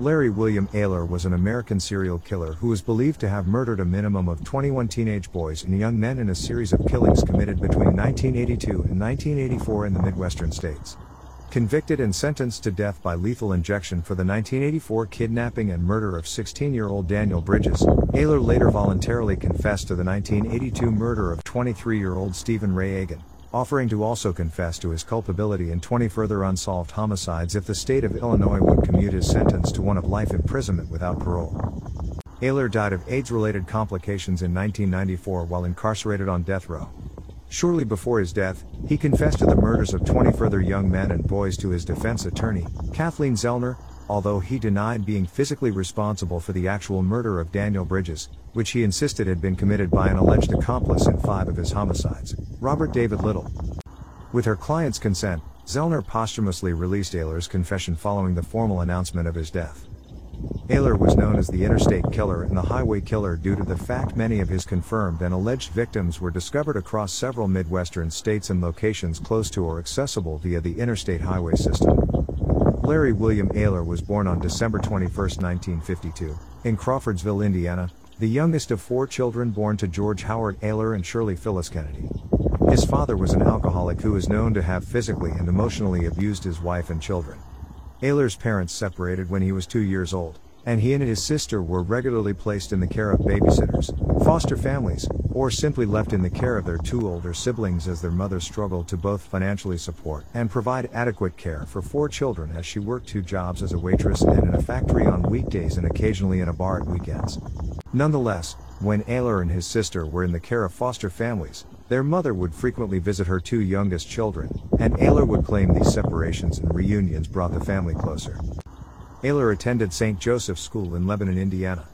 Larry William Ayler was an American serial killer who was believed to have murdered a minimum of 21 teenage boys and young men in a series of killings committed between 1982 and 1984 in the Midwestern states. Convicted and sentenced to death by lethal injection for the 1984 kidnapping and murder of 16-year-old Daniel Bridges, Ayler later voluntarily confessed to the 1982 murder of 23-year-old Stephen Ray Egan, offering to also confess to his culpability in 20 further unsolved homicides if the state of Illinois would commute his sentence to one of life imprisonment without parole. Ayler died of AIDS-related complications in 1994 while incarcerated on death row. Shortly before his death, he confessed to the murders of 20 further young men and boys to his defense attorney, Kathleen Zellner, although he denied being physically responsible for the actual murder of Daniel Bridges, which he insisted had been committed by an alleged accomplice in 5 of his homicides, Robert David Little. With her client's consent, Zellner posthumously released Ayler's confession following the formal announcement of his death. Ayler was known as the Interstate Killer and the Highway Killer due to the fact many of his confirmed and alleged victims were discovered across several Midwestern states and locations close to or accessible via the interstate highway system. Larry William Ayler was born on December 21, 1952, in Crawfordsville, Indiana, the youngest of 4 children born to George Howard Ayler and Shirley Phyllis Kennedy. His father was an alcoholic who is known to have physically and emotionally abused his wife and children. Ayler's parents separated when he was 2 years old, and he and his sister were regularly placed in the care of babysitters, foster families, or simply left in the care of their 2 older siblings as their mother struggled to both financially support and provide adequate care for 4 children as she worked 2 jobs as a waitress and in a factory on weekdays and occasionally in a bar at weekends. Nonetheless, when Ayler and his sister were in the care of foster families, their mother would frequently visit her 2 youngest children, and Ayler would claim these separations and reunions brought the family closer. Ayler attended St. Joseph's School in Lebanon, Indiana.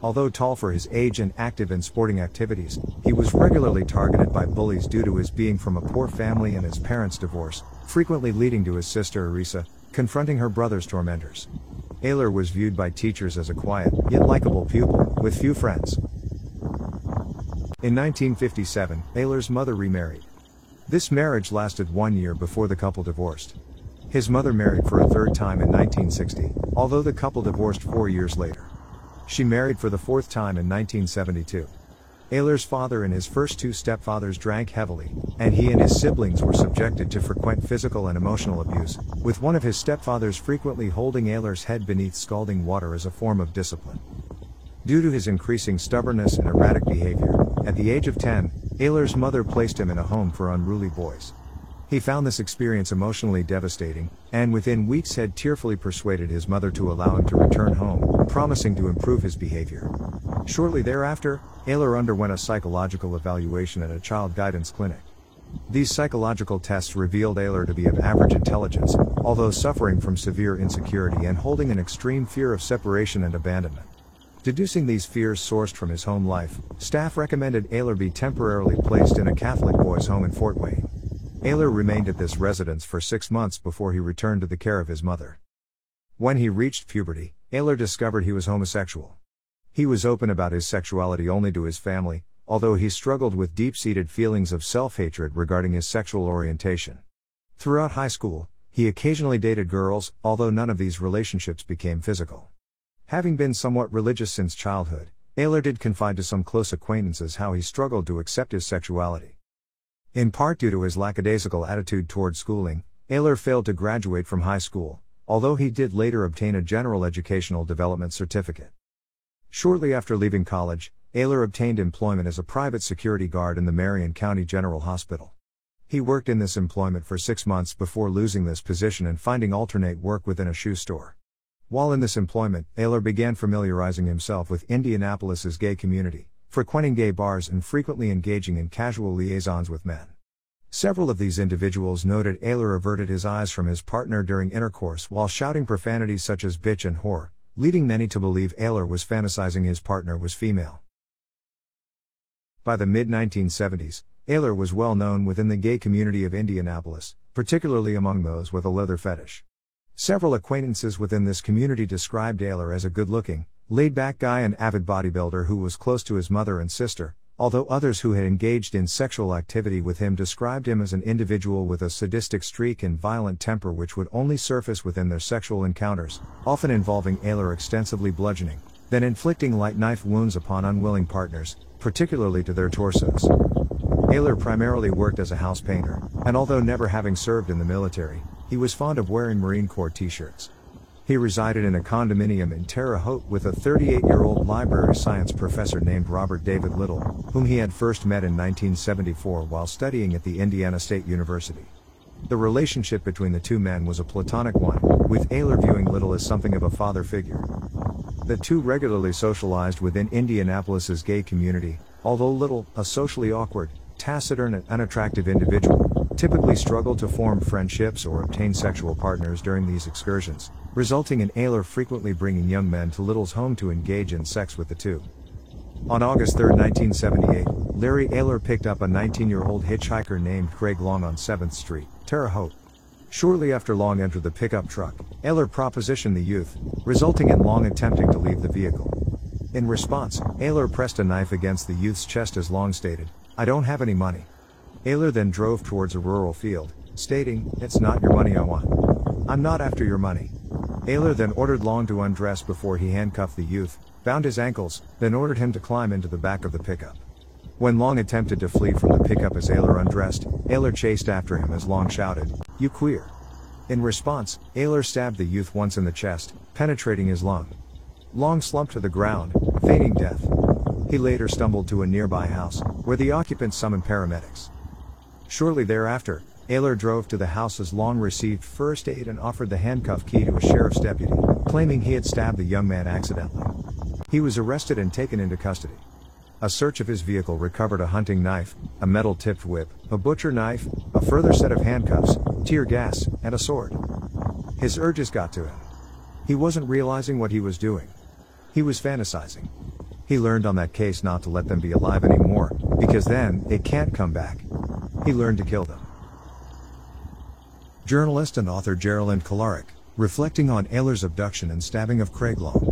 Although tall for his age and active in sporting activities, he was regularly targeted by bullies due to his being from a poor family and his parents' divorce, frequently leading to his sister Arisa confronting her brother's tormentors. Ayler was viewed by teachers as a quiet, yet likable pupil, with few friends. In 1957, Ayler's mother remarried. This marriage lasted 1 year before the couple divorced. His mother married for a 3rd time in 1960, although the couple divorced 4 years later. She married for the 4th time in 1972. Ayler's father and his first 2 stepfathers drank heavily, and he and his siblings were subjected to frequent physical and emotional abuse, with one of his stepfathers frequently holding Ayler's head beneath scalding water as a form of discipline. Due to his increasing stubbornness and erratic behavior, at the age of 10, Ayler's mother placed him in a home for unruly boys. He found this experience emotionally devastating, and within weeks had tearfully persuaded his mother to allow him to return home, promising to improve his behavior. Shortly thereafter, Ayler underwent a psychological evaluation at a child guidance clinic. These psychological tests revealed Ayler to be of average intelligence, although suffering from severe insecurity and holding an extreme fear of separation and abandonment. Deducing these fears sourced from his home life, staff recommended Ayler be temporarily placed in a Catholic boys' home in Fort Wayne. Ayler remained at this residence for 6 months before he returned to the care of his mother. When he reached puberty, Ayler discovered he was homosexual. He was open about his sexuality only to his family, although he struggled with deep-seated feelings of self-hatred regarding his sexual orientation. Throughout high school, he occasionally dated girls, although none of these relationships became physical. Having been somewhat religious since childhood, Ayler did confide to some close acquaintances how he struggled to accept his sexuality. In part due to his lackadaisical attitude toward schooling, Ayler failed to graduate from high school, although he did later obtain a general educational development certificate. Shortly after leaving college, Ayler obtained employment as a private security guard in the Marion County General Hospital. He worked in this employment for 6 months before losing this position and finding alternate work within a shoe store. While in this employment, Ayler began familiarizing himself with Indianapolis's gay community, frequenting gay bars and frequently engaging in casual liaisons with men. Several of these individuals noted Ayler averted his eyes from his partner during intercourse while shouting profanities such as bitch and whore, leading many to believe Ayler was fantasizing his partner was female. By the mid-1970s, Ayler was well known within the gay community of Indianapolis, particularly among those with a leather fetish. Several acquaintances within this community described Ayler as a good-looking, laid-back guy and avid bodybuilder who was close to his mother and sister, although others who had engaged in sexual activity with him described him as an individual with a sadistic streak and violent temper which would only surface within their sexual encounters, often involving Ayler extensively bludgeoning, then inflicting light knife wounds upon unwilling partners, particularly to their torsos. Ayler primarily worked as a house painter, and although never having served in the military, he was fond of wearing Marine Corps t-shirts. He resided in a condominium in Terre Haute with a 38-year-old library science professor named Robert David Little, whom he had first met in 1974 while studying at the Indiana State University. The relationship between the two men was a platonic one, with Ayler viewing Little as something of a father figure. The two regularly socialized within Indianapolis's gay community, although Little, a socially awkward, taciturn and unattractive individual, typically struggled to form friendships or obtain sexual partners during these excursions, resulting in Ayler frequently bringing young men to Little's home to engage in sex with the two. On August 3, 1978, Larry Ayler picked up a 19-year-old hitchhiker named Craig Long on 7th Street, Terre Haute. Shortly after Long entered the pickup truck, Ayler propositioned the youth, resulting in Long attempting to leave the vehicle. In response, Ayler pressed a knife against the youth's chest as Long stated, "I don't have any money." Ayler then drove towards a rural field, stating, "It's not your money I want. I'm not after your money." Ayler then ordered Long to undress before he handcuffed the youth, bound his ankles, then ordered him to climb into the back of the pickup. When Long attempted to flee from the pickup as Ayler undressed, Ayler chased after him as Long shouted, "You queer." In response, Ayler stabbed the youth once in the chest, penetrating his lung. Long slumped to the ground, feigning death. He later stumbled to a nearby house, where the occupants summoned paramedics. Shortly thereafter, Ayler drove to the house as Long received first aid and offered the handcuff key to a sheriff's deputy, claiming he had stabbed the young man accidentally. He was arrested and taken into custody. A search of his vehicle recovered a hunting knife, a metal-tipped whip, a butcher knife, a further set of handcuffs, tear gas, and a sword. His urges got to him. He wasn't realizing what he was doing. He was fantasizing. He learned on that case not to let them be alive anymore, because then, they can't come back. He learned to kill them. Journalist and author Geraldine Kolaric, reflecting on Ayler's abduction and stabbing of Craig Long.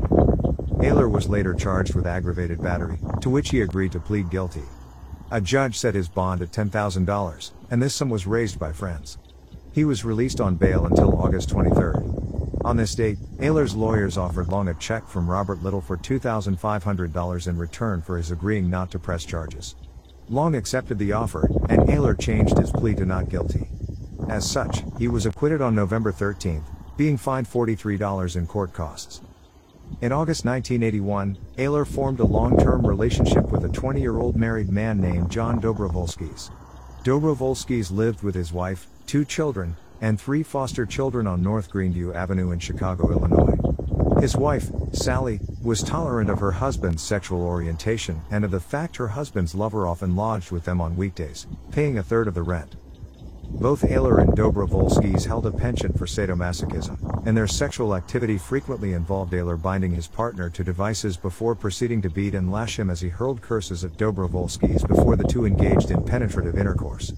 Ayler was later charged with aggravated battery, to which he agreed to plead guilty. A judge set his bond at $10,000, and this sum was raised by friends. He was released on bail until August 23. On this date, Ayler's lawyers offered Long a check from Robert Little for $2,500 in return for his agreeing not to press charges. Long accepted the offer, and Ayler changed his plea to not guilty. As such, he was acquitted on November 13, being fined $43 in court costs. In August 1981, Ayler formed a long-term relationship with a 20-year-old married man named John Dobrovolskis. Dobrovolskis lived with his wife, 2 children, and 3 foster children on North Greenview Avenue in Chicago, Illinois. His wife, Sally, was tolerant of her husband's sexual orientation and of the fact her husband's lover often lodged with them on weekdays, paying a third of the rent. Both Ayler and Dobrovolskis held a penchant for sadomasochism, and their sexual activity frequently involved Ayler binding his partner to devices before proceeding to beat and lash him as he hurled curses at Dobrovolskis before the two engaged in penetrative intercourse.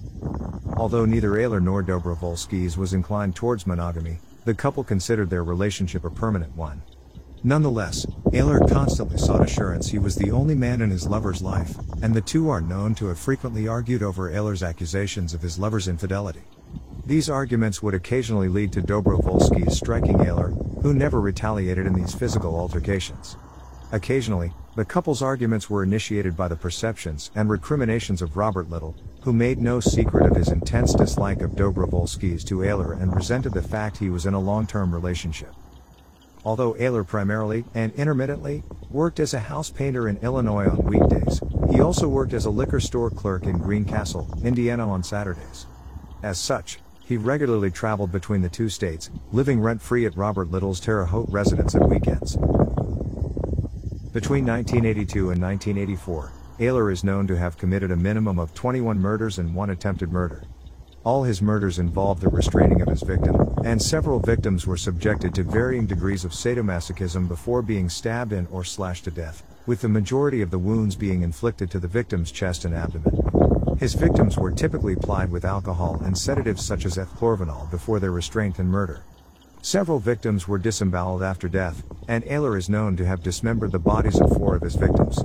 Although neither Ayler nor Dobrovolskis was inclined towards monogamy, the couple considered their relationship a permanent one. Nonetheless, Ayler constantly sought assurance he was the only man in his lover's life, and the two are known to have frequently argued over Ayler's accusations of his lover's infidelity. These arguments would occasionally lead to Dobrovolskis striking Ayler, who never retaliated in these physical altercations. Occasionally, the couple's arguments were initiated by the perceptions and recriminations of Robert Little, who made no secret of his intense dislike of Dobrovolskis to Ayler and resented the fact he was in a long-term relationship. Although Ayler primarily, and intermittently, worked as a house painter in Illinois on weekdays, he also worked as a liquor store clerk in Greencastle, Indiana on Saturdays. As such, he regularly traveled between the two states, living rent-free at Robert Little's Terre Haute residence at weekends. Between 1982 and 1984, Ayler is known to have committed a minimum of 21 murders and 1 attempted murder. All his murders involved the restraining of his victim, and several victims were subjected to varying degrees of sadomasochism before being stabbed and or slashed to death, with the majority of the wounds being inflicted to the victim's chest and abdomen. His victims were typically plied with alcohol and sedatives such as ethchlorvinol before their restraint and murder. Several victims were disemboweled after death, and Ayler is known to have dismembered the bodies of 4 of his victims.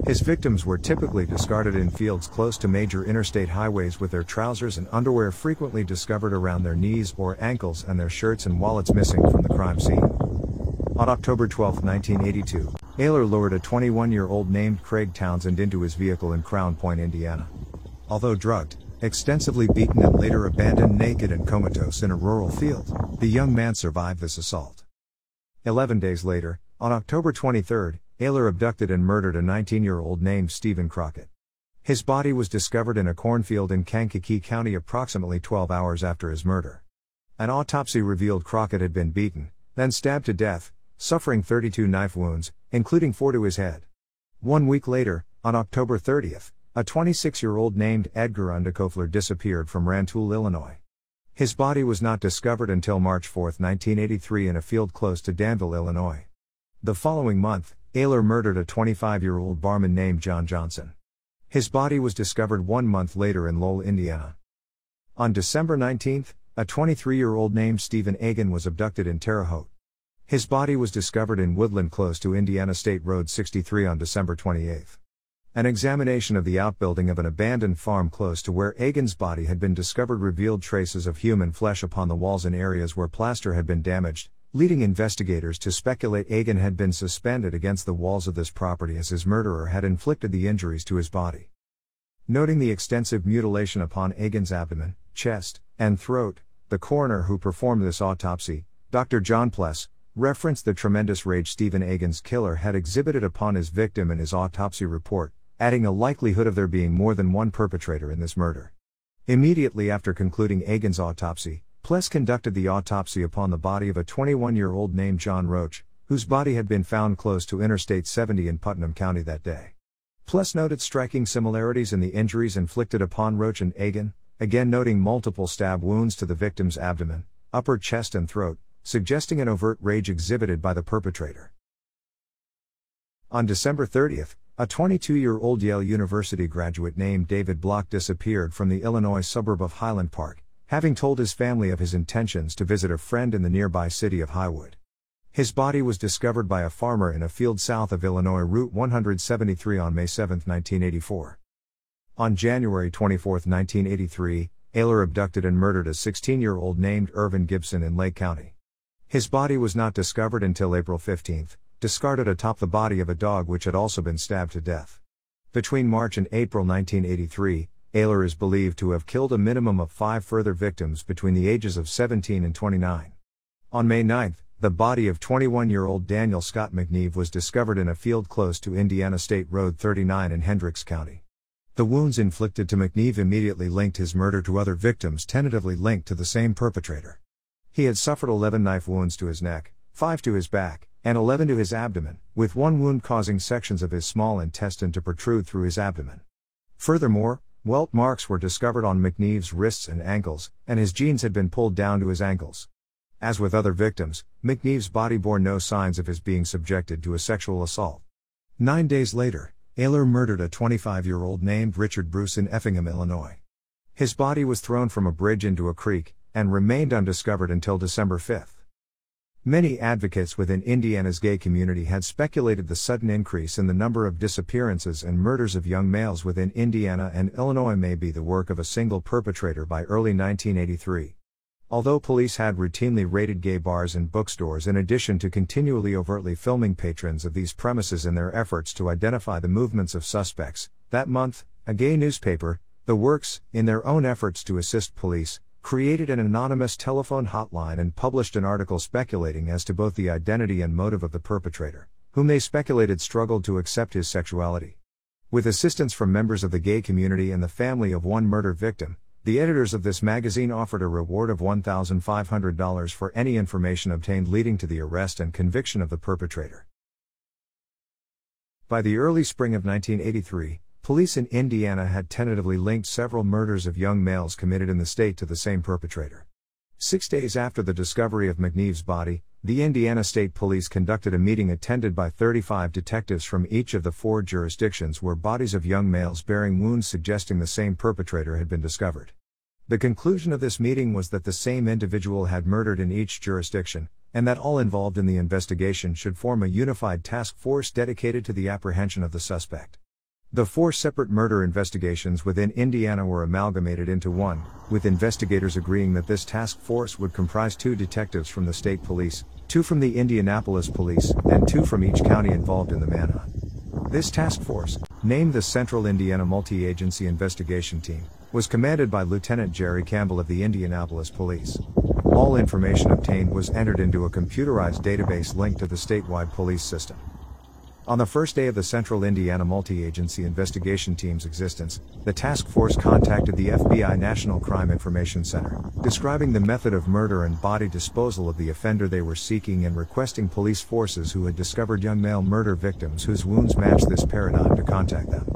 His victims were typically discarded in fields close to major interstate highways, with their trousers and underwear frequently discovered around their knees or ankles and their shirts and wallets missing from the crime scene. On October 12, 1982, Ayler lured a 21-year-old named Craig Townsend into his vehicle in Crown Point, Indiana. Although drugged, extensively beaten and later abandoned naked and comatose in a rural field, the young man survived this assault. 11 days later, on October 23, Ayler abducted and murdered a 19-year-old named Stephen Crockett. His body was discovered in a cornfield in Kankakee County approximately 12 hours after his murder. An autopsy revealed Crockett had been beaten, then stabbed to death, suffering 32 knife wounds, including 4 to his head. 1 week later, on October 30, a 26-year-old named Edgar Underkofler disappeared from Rantoul, Illinois. His body was not discovered until March 4, 1983 in a field close to Danville, Illinois. The following month, Ayler murdered a 25-year-old barman named John Johnson. His body was discovered 1 month later in Lowell, Indiana. On December 19, a 23-year-old named Stephen Egan was abducted in Terre Haute. His body was discovered in woodland close to Indiana State Road 63 on December 28. An examination of the outbuilding of an abandoned farm close to where Egan's body had been discovered revealed traces of human flesh upon the walls in areas where plaster had been damaged, leading investigators to speculate Egan had been suspended against the walls of this property as his murderer had inflicted the injuries to his body. Noting the extensive mutilation upon Egan's abdomen, chest, and throat, the coroner who performed this autopsy, Dr. John Pless, referenced the tremendous rage Stephen Egan's killer had exhibited upon his victim in his autopsy report, adding a likelihood of there being more than one perpetrator in this murder. Immediately after concluding Egan's autopsy, Pless conducted the autopsy upon the body of a 21-year-old named John Roach, whose body had been found close to Interstate 70 in Putnam County that day. Pless noted striking similarities in the injuries inflicted upon Roach and Egan, again noting multiple stab wounds to the victim's abdomen, upper chest and throat, suggesting an overt rage exhibited by the perpetrator. On December 30, a 22-year-old Yale University graduate named David Block disappeared from the Illinois suburb of Highland Park, having told his family of his intentions to visit a friend in the nearby city of Highwood. His body was discovered by a farmer in a field south of Illinois Route 173 on May 7, 1984. On January 24, 1983, Ayler abducted and murdered a 16-year-old named Irvin Gibson in Lake County. His body was not discovered until April 15, discarded atop the body of a dog which had also been stabbed to death. Between March and April 1983, Ayler is believed to have killed a minimum of 5 further victims between the ages of 17 and 29. On May 9, the body of 21-year-old Daniel Scott McNeve was discovered in a field close to Indiana State Road 39 in Hendricks County. The wounds inflicted to McNeve immediately linked his murder to other victims tentatively linked to the same perpetrator. He had suffered 11 knife wounds to his neck, 5 to his back, and 11 to his abdomen, with 1 wound causing sections of his small intestine to protrude through his abdomen. Furthermore, welt marks were discovered on McNeve's wrists and ankles, and his jeans had been pulled down to his ankles. As with other victims, McNeve's body bore no signs of his being subjected to a sexual assault. 9 days later, Ayler murdered a 25-year-old named Richard Bruce in Effingham, Illinois. His body was thrown from a bridge into a creek, and remained undiscovered until December 5. Many advocates within Indiana's gay community had speculated the sudden increase in the number of disappearances and murders of young males within Indiana and Illinois may be the work of a single perpetrator by early 1983. Although police had routinely raided gay bars and bookstores in addition to continually overtly filming patrons of these premises in their efforts to identify the movements of suspects, that month, a gay newspaper, The Works, in their own efforts to assist police, created an anonymous telephone hotline and published an article speculating as to both the identity and motive of the perpetrator, whom they speculated struggled to accept his sexuality. With assistance from members of the gay community and the family of one murder victim, the editors of this magazine offered a reward of $1,500 for any information obtained leading to the arrest and conviction of the perpetrator. By the early spring of 1983, police in Indiana had tentatively linked several murders of young males committed in the state to the same perpetrator. 6 days after the discovery of McNeve's body, the Indiana State Police conducted a meeting attended by 35 detectives from each of the 4 jurisdictions where bodies of young males bearing wounds suggesting the same perpetrator had been discovered. The conclusion of this meeting was that the same individual had murdered in each jurisdiction, and that all involved in the investigation should form a unified task force dedicated to the apprehension of the suspect. The 4 separate murder investigations within Indiana were amalgamated into one, with investigators agreeing that this task force would comprise 2 detectives from the state police, 2 from the Indianapolis police, and 2 from each county involved in the manhunt. This task force, named the Central Indiana Multi-Agency Investigation Team, was commanded by Lieutenant Jerry Campbell of the Indianapolis Police. All information obtained was entered into a computerized database linked to the statewide police system. On the first day of the Central Indiana Multi-Agency Investigation Team's existence, the task force contacted the FBI National Crime Information Center, describing the method of murder and body disposal of the offender they were seeking and requesting police forces who had discovered young male murder victims whose wounds matched this paradigm to contact them.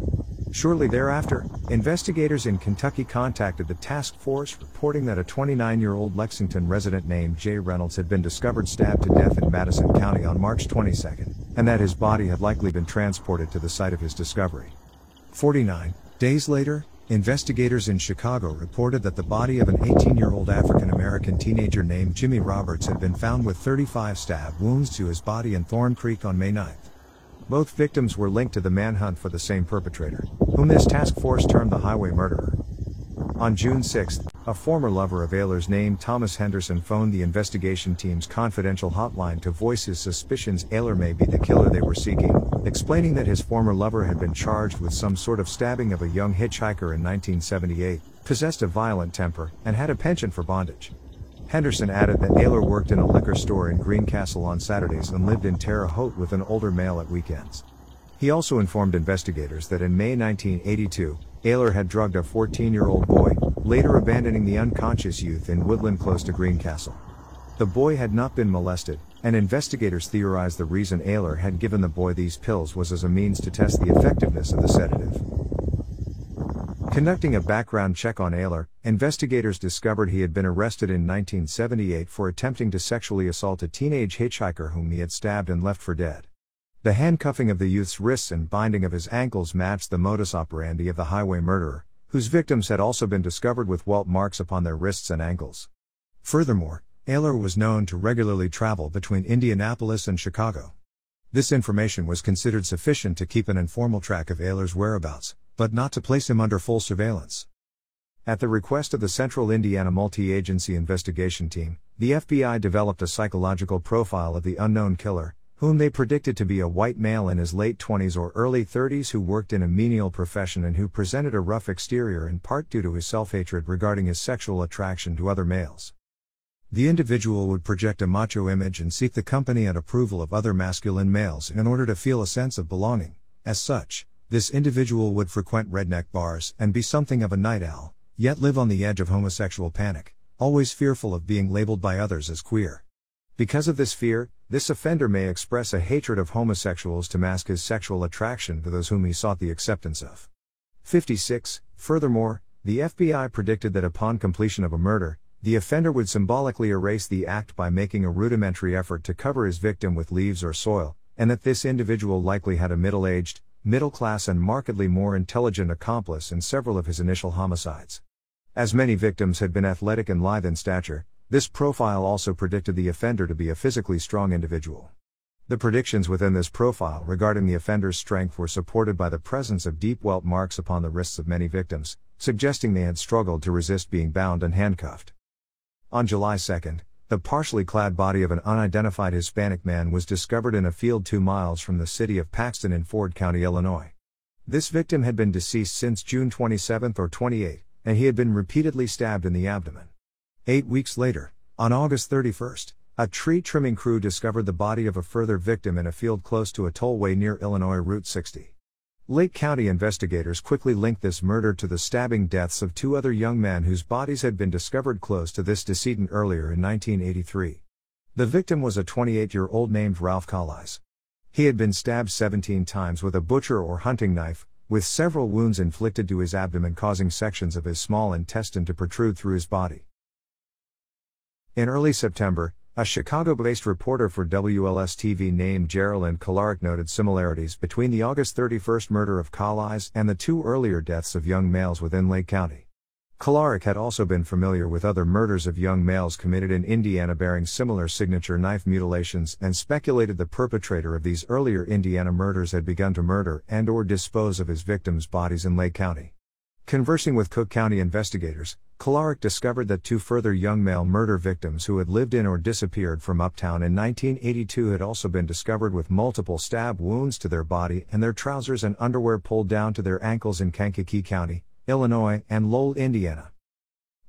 Shortly thereafter, investigators in Kentucky contacted the task force reporting that a 29-year-old Lexington resident named Jay Reynolds had been discovered stabbed to death in Madison County on March 22, and that his body had likely been transported to the site of his discovery. 49 days later, investigators in Chicago reported that the body of an 18-year-old African-American teenager named Jimmy Roberts had been found with 35 stab wounds to his body in Thorn Creek on May 9. Both victims were linked to the manhunt for the same perpetrator, whom this task force termed the highway murderer. On June 6, a former lover of Ayler's named Thomas Henderson phoned the investigation team's confidential hotline to voice his suspicions Ayler may be the killer they were seeking, explaining that his former lover had been charged with some sort of stabbing of a young hitchhiker in 1978, possessed a violent temper, and had a penchant for bondage. Henderson added that Ayler worked in a liquor store in Greencastle on Saturdays and lived in Terre Haute with an older male at weekends. He also informed investigators that in May 1982, Ayler had drugged a 14-year-old boy, later abandoning the unconscious youth in Woodland close to Greencastle. The boy had not been molested, and investigators theorized the reason Ayler had given the boy these pills was as a means to test the effectiveness of the sedative. Conducting a background check on Ayler, investigators discovered he had been arrested in 1978 for attempting to sexually assault a teenage hitchhiker whom he had stabbed and left for dead. The handcuffing of the youth's wrists and binding of his ankles matched the modus operandi of the highway murderer, whose victims had also been discovered with welt marks upon their wrists and ankles. Furthermore, Ayler was known to regularly travel between Indianapolis and Chicago. This information was considered sufficient to keep an informal track of Ayler's whereabouts, but not to place him under full surveillance. At the request of the Central Indiana Multi-Agency Investigation Team, the FBI developed a psychological profile of the unknown killer, whom they predicted to be a white male in his late 20s or early 30s who worked in a menial profession and who presented a rough exterior in part due to his self-hatred regarding his sexual attraction to other males. The individual would project a macho image and seek the company and approval of other masculine males in order to feel a sense of belonging. As such, this individual would frequent redneck bars and be something of a night owl, yet live on the edge of homosexual panic, always fearful of being labeled by others as queer. Because of this fear, this offender may express a hatred of homosexuals to mask his sexual attraction to those whom he sought the acceptance of. 56. Furthermore, the FBI predicted that upon completion of a murder, the offender would symbolically erase the act by making a rudimentary effort to cover his victim with leaves or soil, and that this individual likely had a middle-aged, middle-class and markedly more intelligent accomplice in several of his initial homicides. As many victims had been athletic and lithe in stature, this profile also predicted the offender to be a physically strong individual. The predictions within this profile regarding the offender's strength were supported by the presence of deep welt marks upon the wrists of many victims, suggesting they had struggled to resist being bound and handcuffed. On July 2, the partially clad body of an unidentified Hispanic man was discovered in a field 2 miles from the city of Paxton in Ford County, Illinois. This victim had been deceased since June 27 or 28, and he had been repeatedly stabbed in the abdomen. 8 weeks later, on August 31, a tree trimming crew discovered the body of a further victim in a field close to a tollway near Illinois Route 60. Lake County investigators quickly linked this murder to the stabbing deaths of 2 other young men whose bodies had been discovered close to this decedent earlier in 1983. The victim was a 28-year-old named Ralph Collise. He had been stabbed 17 times with a butcher or hunting knife, with several wounds inflicted to his abdomen causing sections of his small intestine to protrude through his body. In early September, a Chicago-based reporter for WLS-TV named Geraldine Kolaric noted similarities between the August 31 murder of Collise and the 2 earlier deaths of young males within Lake County. Kolarek had also been familiar with other murders of young males committed in Indiana bearing similar signature knife mutilations and speculated the perpetrator of these earlier Indiana murders had begun to murder and/or dispose of his victims' bodies in Lake County. Conversing with Cook County investigators, Kolarek discovered that 2 further young male murder victims who had lived in or disappeared from Uptown in 1982 had also been discovered with multiple stab wounds to their body and their trousers and underwear pulled down to their ankles in Kankakee County, Illinois, and Lowell, Indiana.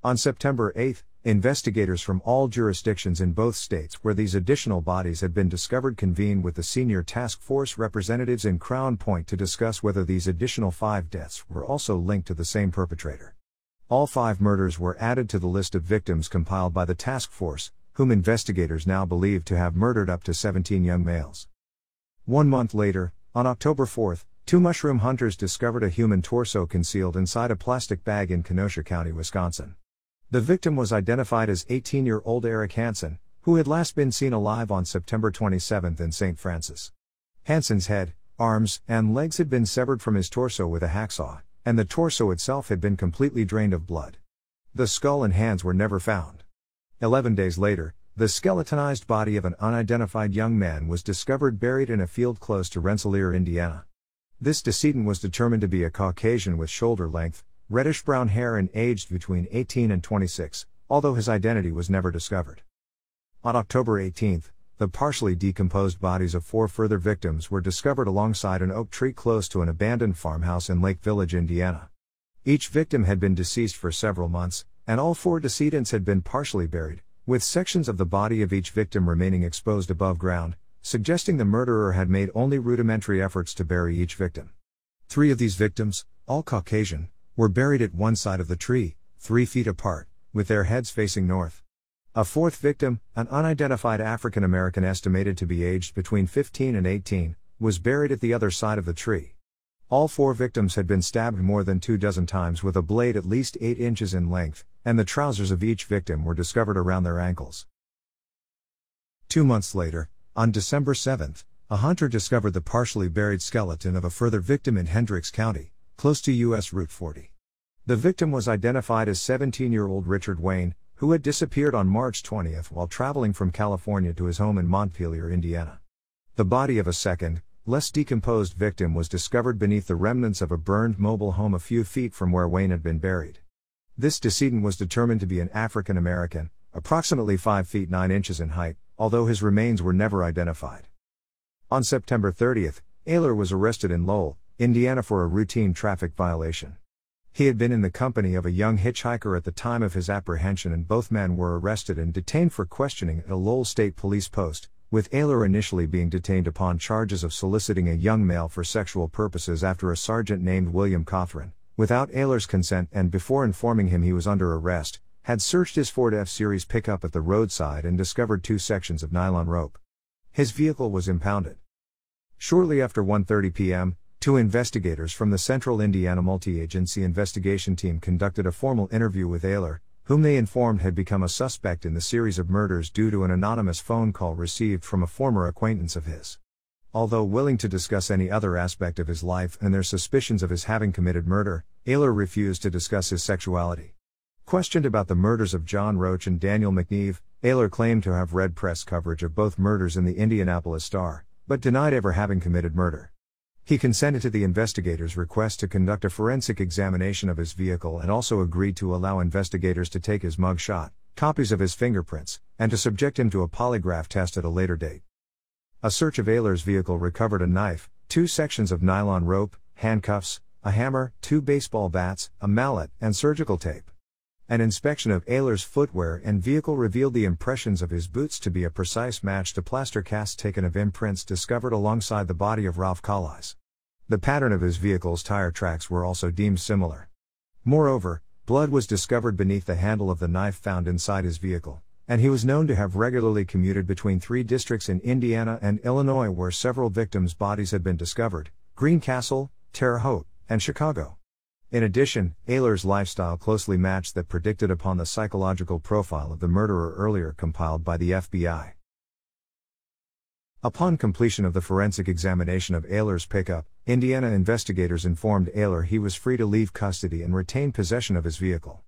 On September 8, investigators from all jurisdictions in both states where these additional bodies had been discovered convened with the senior task force representatives in Crown Point to discuss whether these additional 5 deaths were also linked to the same perpetrator. All 5 murders were added to the list of victims compiled by the task force, whom investigators now believe to have murdered up to 17 young males. 1 month later, on October 4, 2 mushroom hunters discovered a human torso concealed inside a plastic bag in Kenosha County, Wisconsin. The victim was identified as 18-year-old Eric Hansen, who had last been seen alive on September 27 in St. Francis. Hansen's head, arms, and legs had been severed from his torso with a hacksaw, and the torso itself had been completely drained of blood. The skull and hands were never found. 11 days later, the skeletonized body of an unidentified young man was discovered buried in a field close to Rensselaer, Indiana. This decedent was determined to be a Caucasian with shoulder-length, reddish-brown hair and aged between 18 and 26, although his identity was never discovered. On October 18, the partially decomposed bodies of 4 further victims were discovered alongside an oak tree close to an abandoned farmhouse in Lake Village, Indiana. Each victim had been deceased for several months, and all 4 decedents had been partially buried, with sections of the body of each victim remaining exposed above ground, suggesting the murderer had made only rudimentary efforts to bury each victim. 3 of these victims, all Caucasian, were buried at one side of the tree, 3 feet apart, with their heads facing north. A 4th victim, an unidentified African American estimated to be aged between 15 and 18, was buried at the other side of the tree. All 4 victims had been stabbed more than 24 times with a blade at least 8 inches in length, and the trousers of each victim were discovered around their ankles. 2 months later, on December 7, a hunter discovered the partially buried skeleton of a further victim in Hendricks County, close to U.S. Route 40. The victim was identified as 17-year-old Richard Wayne, who had disappeared on March 20 while traveling from California to his home in Montpelier, Indiana. The body of a second, less decomposed victim was discovered beneath the remnants of a burned mobile home a few feet from where Wayne had been buried. This decedent was determined to be an African American, approximately 5 feet 9 inches in height, although his remains were never identified. On September 30, Ayler was arrested in Lowell, Indiana for a routine traffic violation. He had been in the company of a young hitchhiker at the time of his apprehension, and both men were arrested and detained for questioning at a Lowell State Police post, with Ayler initially being detained upon charges of soliciting a young male for sexual purposes after a sergeant named William Cothran, without Ayler's consent and before informing him he was under arrest, had searched his Ford F-Series pickup at the roadside and discovered 2 sections of nylon rope. His vehicle was impounded. Shortly after 1:30 p.m., 2 investigators from the Central Indiana Multi-Agency Investigation Team conducted a formal interview with Ayler, whom they informed had become a suspect in the series of murders due to an anonymous phone call received from a former acquaintance of his. Although willing to discuss any other aspect of his life and their suspicions of his having committed murder, Ayler refused to discuss his sexuality. Questioned about the murders of John Roach and Daniel McNeve, Ayler claimed to have read press coverage of both murders in the Indianapolis Star, but denied ever having committed murder. He consented to the investigators' request to conduct a forensic examination of his vehicle and also agreed to allow investigators to take his mug shot, copies of his fingerprints, and to subject him to a polygraph test at a later date. A search of Ayler's vehicle recovered a knife, 2 sections of nylon rope, handcuffs, a hammer, 2 baseball bats, a mallet, and surgical tape. An inspection of Ayler's footwear and vehicle revealed the impressions of his boots to be a precise match to plaster casts taken of imprints discovered alongside the body of Ralph Collais. The pattern of his vehicle's tire tracks were also deemed similar. Moreover, blood was discovered beneath the handle of the knife found inside his vehicle, and he was known to have regularly commuted between 3 districts in Indiana and Illinois where several victims' bodies had been discovered: Greencastle, Terre Haute, and Chicago. In addition, Ayler's lifestyle closely matched that predicted upon the psychological profile of the murderer earlier compiled by the FBI. Upon completion of the forensic examination of Ayler's pickup, Indiana investigators informed Ayler he was free to leave custody and retain possession of his vehicle.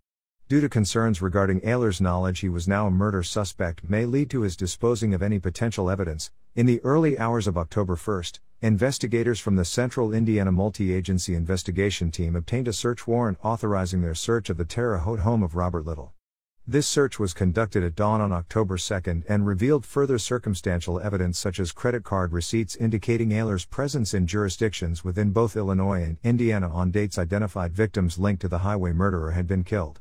due to concerns regarding Ayler's knowledge he was now a murder suspect may lead to his disposing of any potential evidence. In the early hours of October 1, investigators from the Central Indiana Multi-Agency Investigation Team obtained a search warrant authorizing their search of the Terre Haute home of Robert Little. This search was conducted at dawn on October 2 and revealed further circumstantial evidence such as credit card receipts indicating Ayler's presence in jurisdictions within both Illinois and Indiana on dates identified victims linked to the highway murderer had been killed.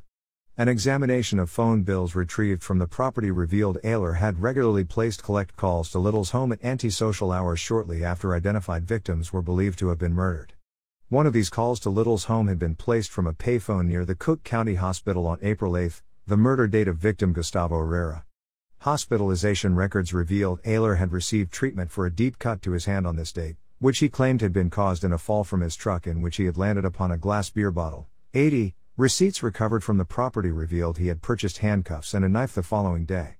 An examination of phone bills retrieved from the property revealed Ayler had regularly placed collect calls to Little's home at antisocial hours shortly after identified victims were believed to have been murdered. One of these calls to Little's home had been placed from a payphone near the Cook County Hospital on April 8, the murder date of victim Gustavo Herrera. Hospitalization records revealed Ayler had received treatment for a deep cut to his hand on this date, which he claimed had been caused in a fall from his truck in which he had landed upon a glass beer bottle. 80. Receipts recovered from the property revealed he had purchased handcuffs and a knife the following day.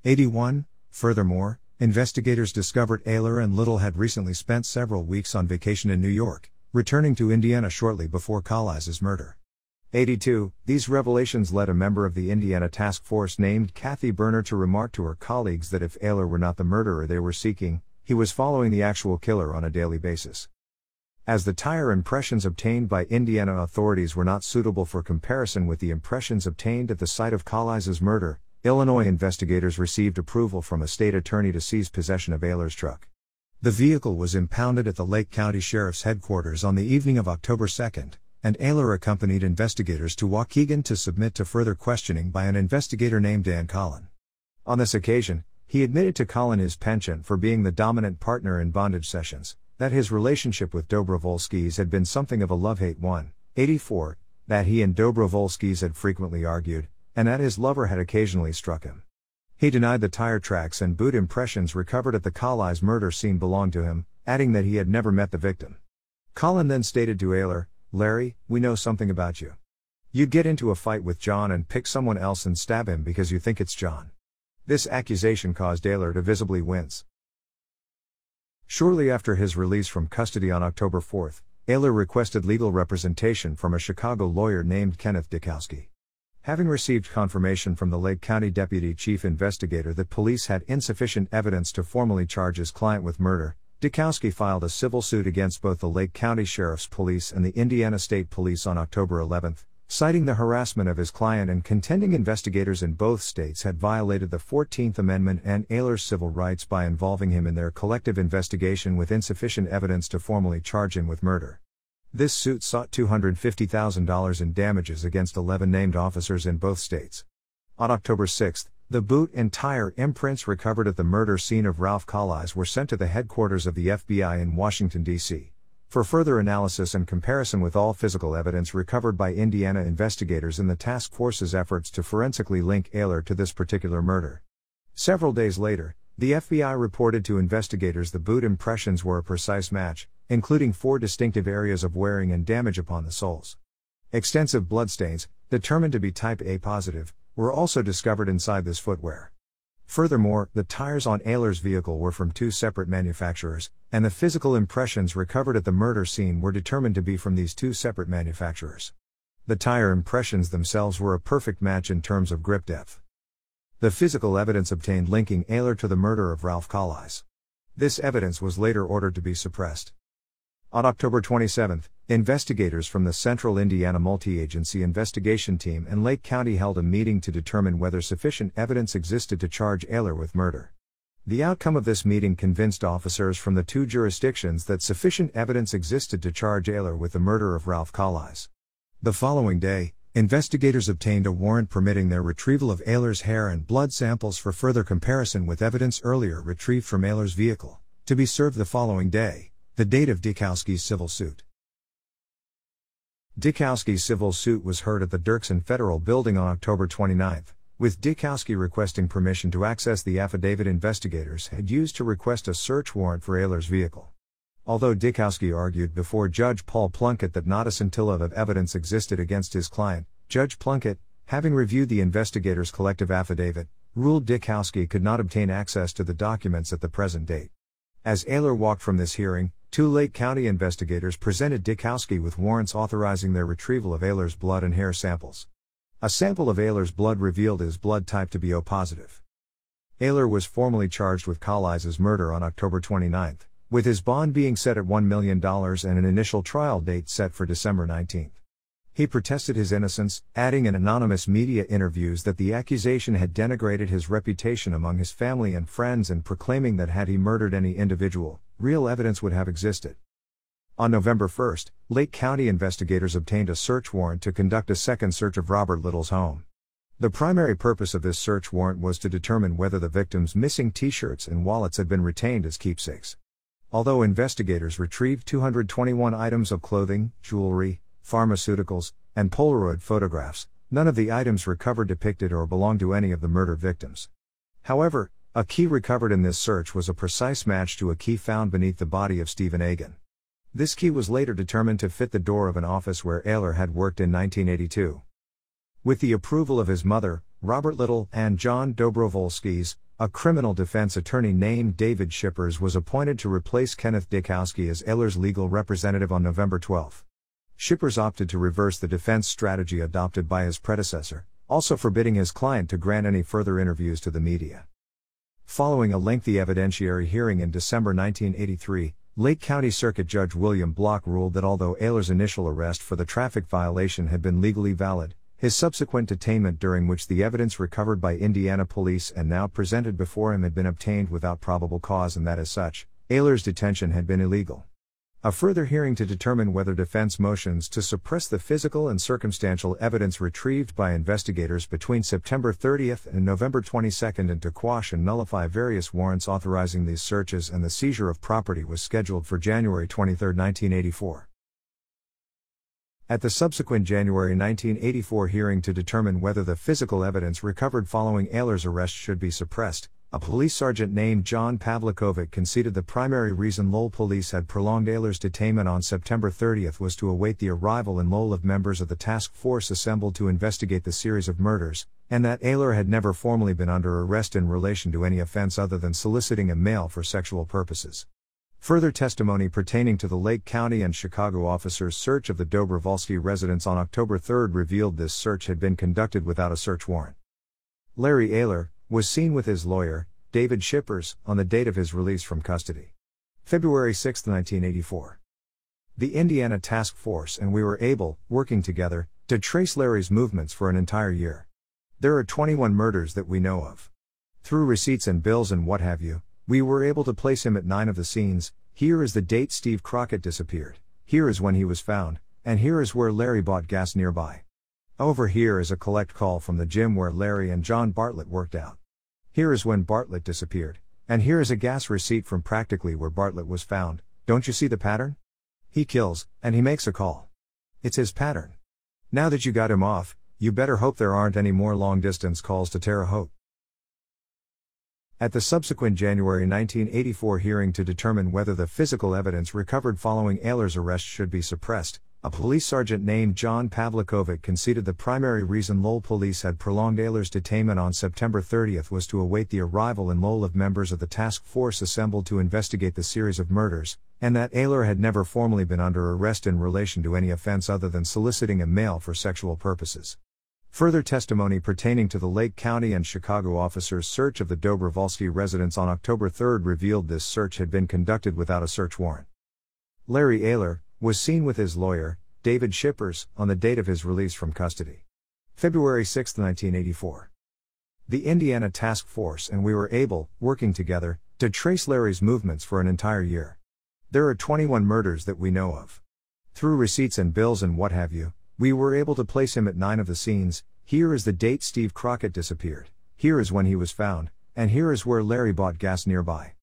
81. Furthermore, investigators discovered Ayler and Little had recently spent several weeks on vacation in New York, returning to Indiana shortly before Collise's murder. 82. These revelations led a member of the Indiana task force named Kathy Berner to remark to her colleagues that if Ayler were not the murderer they were seeking, he was following the actual killer on a daily basis. As the tire impressions obtained by Indiana authorities were not suitable for comparison with the impressions obtained at the site of Collise's murder, Illinois investigators received approval from a state attorney to seize possession of Ayler's truck. The vehicle was impounded at the Lake County Sheriff's headquarters on the evening of October 2, and Ayler accompanied investigators to Waukegan to submit to further questioning by an investigator named Dan Collin. On this occasion, he admitted to Collin his penchant for being the dominant partner in bondage sessions, that his relationship with Dobrovolsky's had been something of a love-hate one. 84. That he and Dobrovolsky's had frequently argued, and that his lover had occasionally struck him. He denied the tire tracks and boot impressions recovered at the Collise murder scene belonged to him, adding that he had never met the victim. Collin then stated to Ayler, "Larry, we know something about you. You'd get into a fight with John and pick someone else and stab him because you think it's John." This accusation caused Ayler to visibly wince. Shortly after his release from custody on October 4, Ayler requested legal representation from a Chicago lawyer named Kenneth Dikowski. Having received confirmation from the Lake County Deputy Chief Investigator that police had insufficient evidence to formally charge his client with murder, Dikowski filed a civil suit against both the Lake County Sheriff's Police and the Indiana State Police on October 11, citing the harassment of his client and contending investigators in both states had violated the 14th Amendment and Ayler's civil rights by involving him in their collective investigation with insufficient evidence to formally charge him with murder. This suit sought $250,000 in damages against 11 named officers in both states. On October 6, the boot and tire imprints recovered at the murder scene of Ralph Collise were sent to the headquarters of the FBI in Washington, D.C. for further analysis and comparison with all physical evidence recovered by Indiana investigators in the task force's efforts to forensically link Ayler to this particular murder. Several days later, the FBI reported to investigators the boot impressions were a precise match, including 4 distinctive areas of wearing and damage upon the soles. Extensive bloodstains, determined to be type A positive, were also discovered inside this footwear. Furthermore, the tires on Ayler's vehicle were from 2 separate manufacturers, and the physical impressions recovered at the murder scene were determined to be from these 2 separate manufacturers. The tire impressions themselves were a perfect match in terms of grip depth. The physical evidence obtained linking Ayler to the murder of Ralph Collise. This evidence was later ordered to be suppressed. On October 27, investigators from the Central Indiana Multi-Agency Investigation Team and Lake County held a meeting to determine whether sufficient evidence existed to charge Ayler with murder. The outcome of this meeting convinced officers from the 2 jurisdictions that sufficient evidence existed to charge Ayler with the murder of Ralph Collise. The following day, investigators obtained a warrant permitting their retrieval of Ayler's hair and blood samples for further comparison with evidence earlier retrieved from Ayler's vehicle, to be served the following day, the date of Dikowski's civil suit. Dikowski's civil suit was heard at the Dirksen Federal Building on October 29, with Dikowski requesting permission to access the affidavit investigators had used to request a search warrant for Ayler's vehicle. Although Dikowski argued before Judge Paul Plunkett that not a scintilla of evidence existed against his client, Judge Plunkett, having reviewed the investigators' collective affidavit, ruled Dikowski could not obtain access to the documents at the present date. As Ayler walked from this hearing, 2 Lake County investigators presented Dikowski with warrants authorizing their retrieval of Ayler's blood and hair samples. A sample of Ayler's blood revealed his blood type to be O positive. Ayler was formally charged with Kalise's murder on October 29, with his bond being set at $1 million and an initial trial date set for December 19. He protested his innocence, adding in anonymous media interviews that the accusation had denigrated his reputation among his family and friends and proclaiming that had he murdered any individual, real evidence would have existed. On November 1, Lake County investigators obtained a search warrant to conduct a second search of Robert Little's home. The primary purpose of this search warrant was to determine whether the victim's missing T-shirts and wallets had been retained as keepsakes. Although investigators retrieved 221 items of clothing, jewelry, pharmaceuticals, and Polaroid photographs, none of the items recovered depicted or belonged to any of the murder victims. However, a key recovered in this search was a precise match to a key found beneath the body of Stephen Egan. This key was later determined to fit the door of an office where Ayler had worked in 1982. With the approval of his mother, Robert Little, and John Dobrovolsky's, a criminal defense attorney named David Shippers was appointed to replace Kenneth Dykowski as Ayler's legal representative on November 12. Shippers opted to reverse the defense strategy adopted by his predecessor, also forbidding his client to grant any further interviews to the media. Following a lengthy evidentiary hearing in December 1983, Lake County Circuit Judge William Block ruled that although Ayler's initial arrest for the traffic violation had been legally valid, his subsequent detainment during which the evidence recovered by Indiana police and now presented before him had been obtained without probable cause and that as such, Ayler's detention had been illegal. A further hearing to determine whether defense motions to suppress the physical and circumstantial evidence retrieved by investigators between September 30 and November 22 and to quash and nullify various warrants authorizing these searches and the seizure of property was scheduled for January 23, 1984. At the subsequent January 1984 hearing to determine whether the physical evidence recovered following Ayler's arrest should be suppressed, a police sergeant named John Pavlikovic conceded the primary reason Lowell police had prolonged Ayler's detainment on September 30 was to await the arrival in Lowell of members of the task force assembled to investigate the series of murders, and that Ayler had never formally been under arrest in relation to any offense other than soliciting a male for sexual purposes. Further testimony pertaining to the Lake County and Chicago officers' search of the Dobrovolsky residence on October 3 revealed this search had been conducted without a search warrant. Larry Ayler was seen with his lawyer, David Shippers, on the date of his release from custody. February 6, 1984. The Indiana Task Force and we were able, working together, to trace Larry's movements for an entire year. There are 21 murders that we know of. Through receipts and bills and what have you, we were able to place him at 9 of the scenes. Here is the date Steve Crockett disappeared, here is when he was found, and here is where Larry bought gas nearby. Over here is a collect call from the gym where Larry and John Bartlett worked out. Here is when Bartlett disappeared, and here is a gas receipt from practically where Bartlett was found. Don't you see the pattern? He kills, and he makes a call. It's his pattern. Now that you got him off, you better hope there aren't any more long-distance calls to Terre Haute. At the subsequent January 1984 hearing to determine whether the physical evidence recovered following Ayler's arrest should be suppressed, a police sergeant named John Pavlikovic conceded the primary reason Lowell police had prolonged Ayler's detainment on September 30 was to await the arrival in Lowell of members of the task force assembled to investigate the series of murders, and that Ayler had never formally been under arrest in relation to any offense other than soliciting a male for sexual purposes. Further testimony pertaining to the Lake County and Chicago officers' search of the Dobrovolsky residence on October 3 revealed this search had been conducted without a search warrant. Larry Ayler was seen with his lawyer, David Shippers, on the date of his release from custody. February 6, 1984. The Indiana Task Force and we were able, working together, to trace Larry's movements for an entire year. There are 21 murders that we know of. Through receipts and bills and what have you, we were able to place him at 9 of the scenes. Here is the date Steve Crockett disappeared, here is when he was found, and here is where Larry bought gas nearby.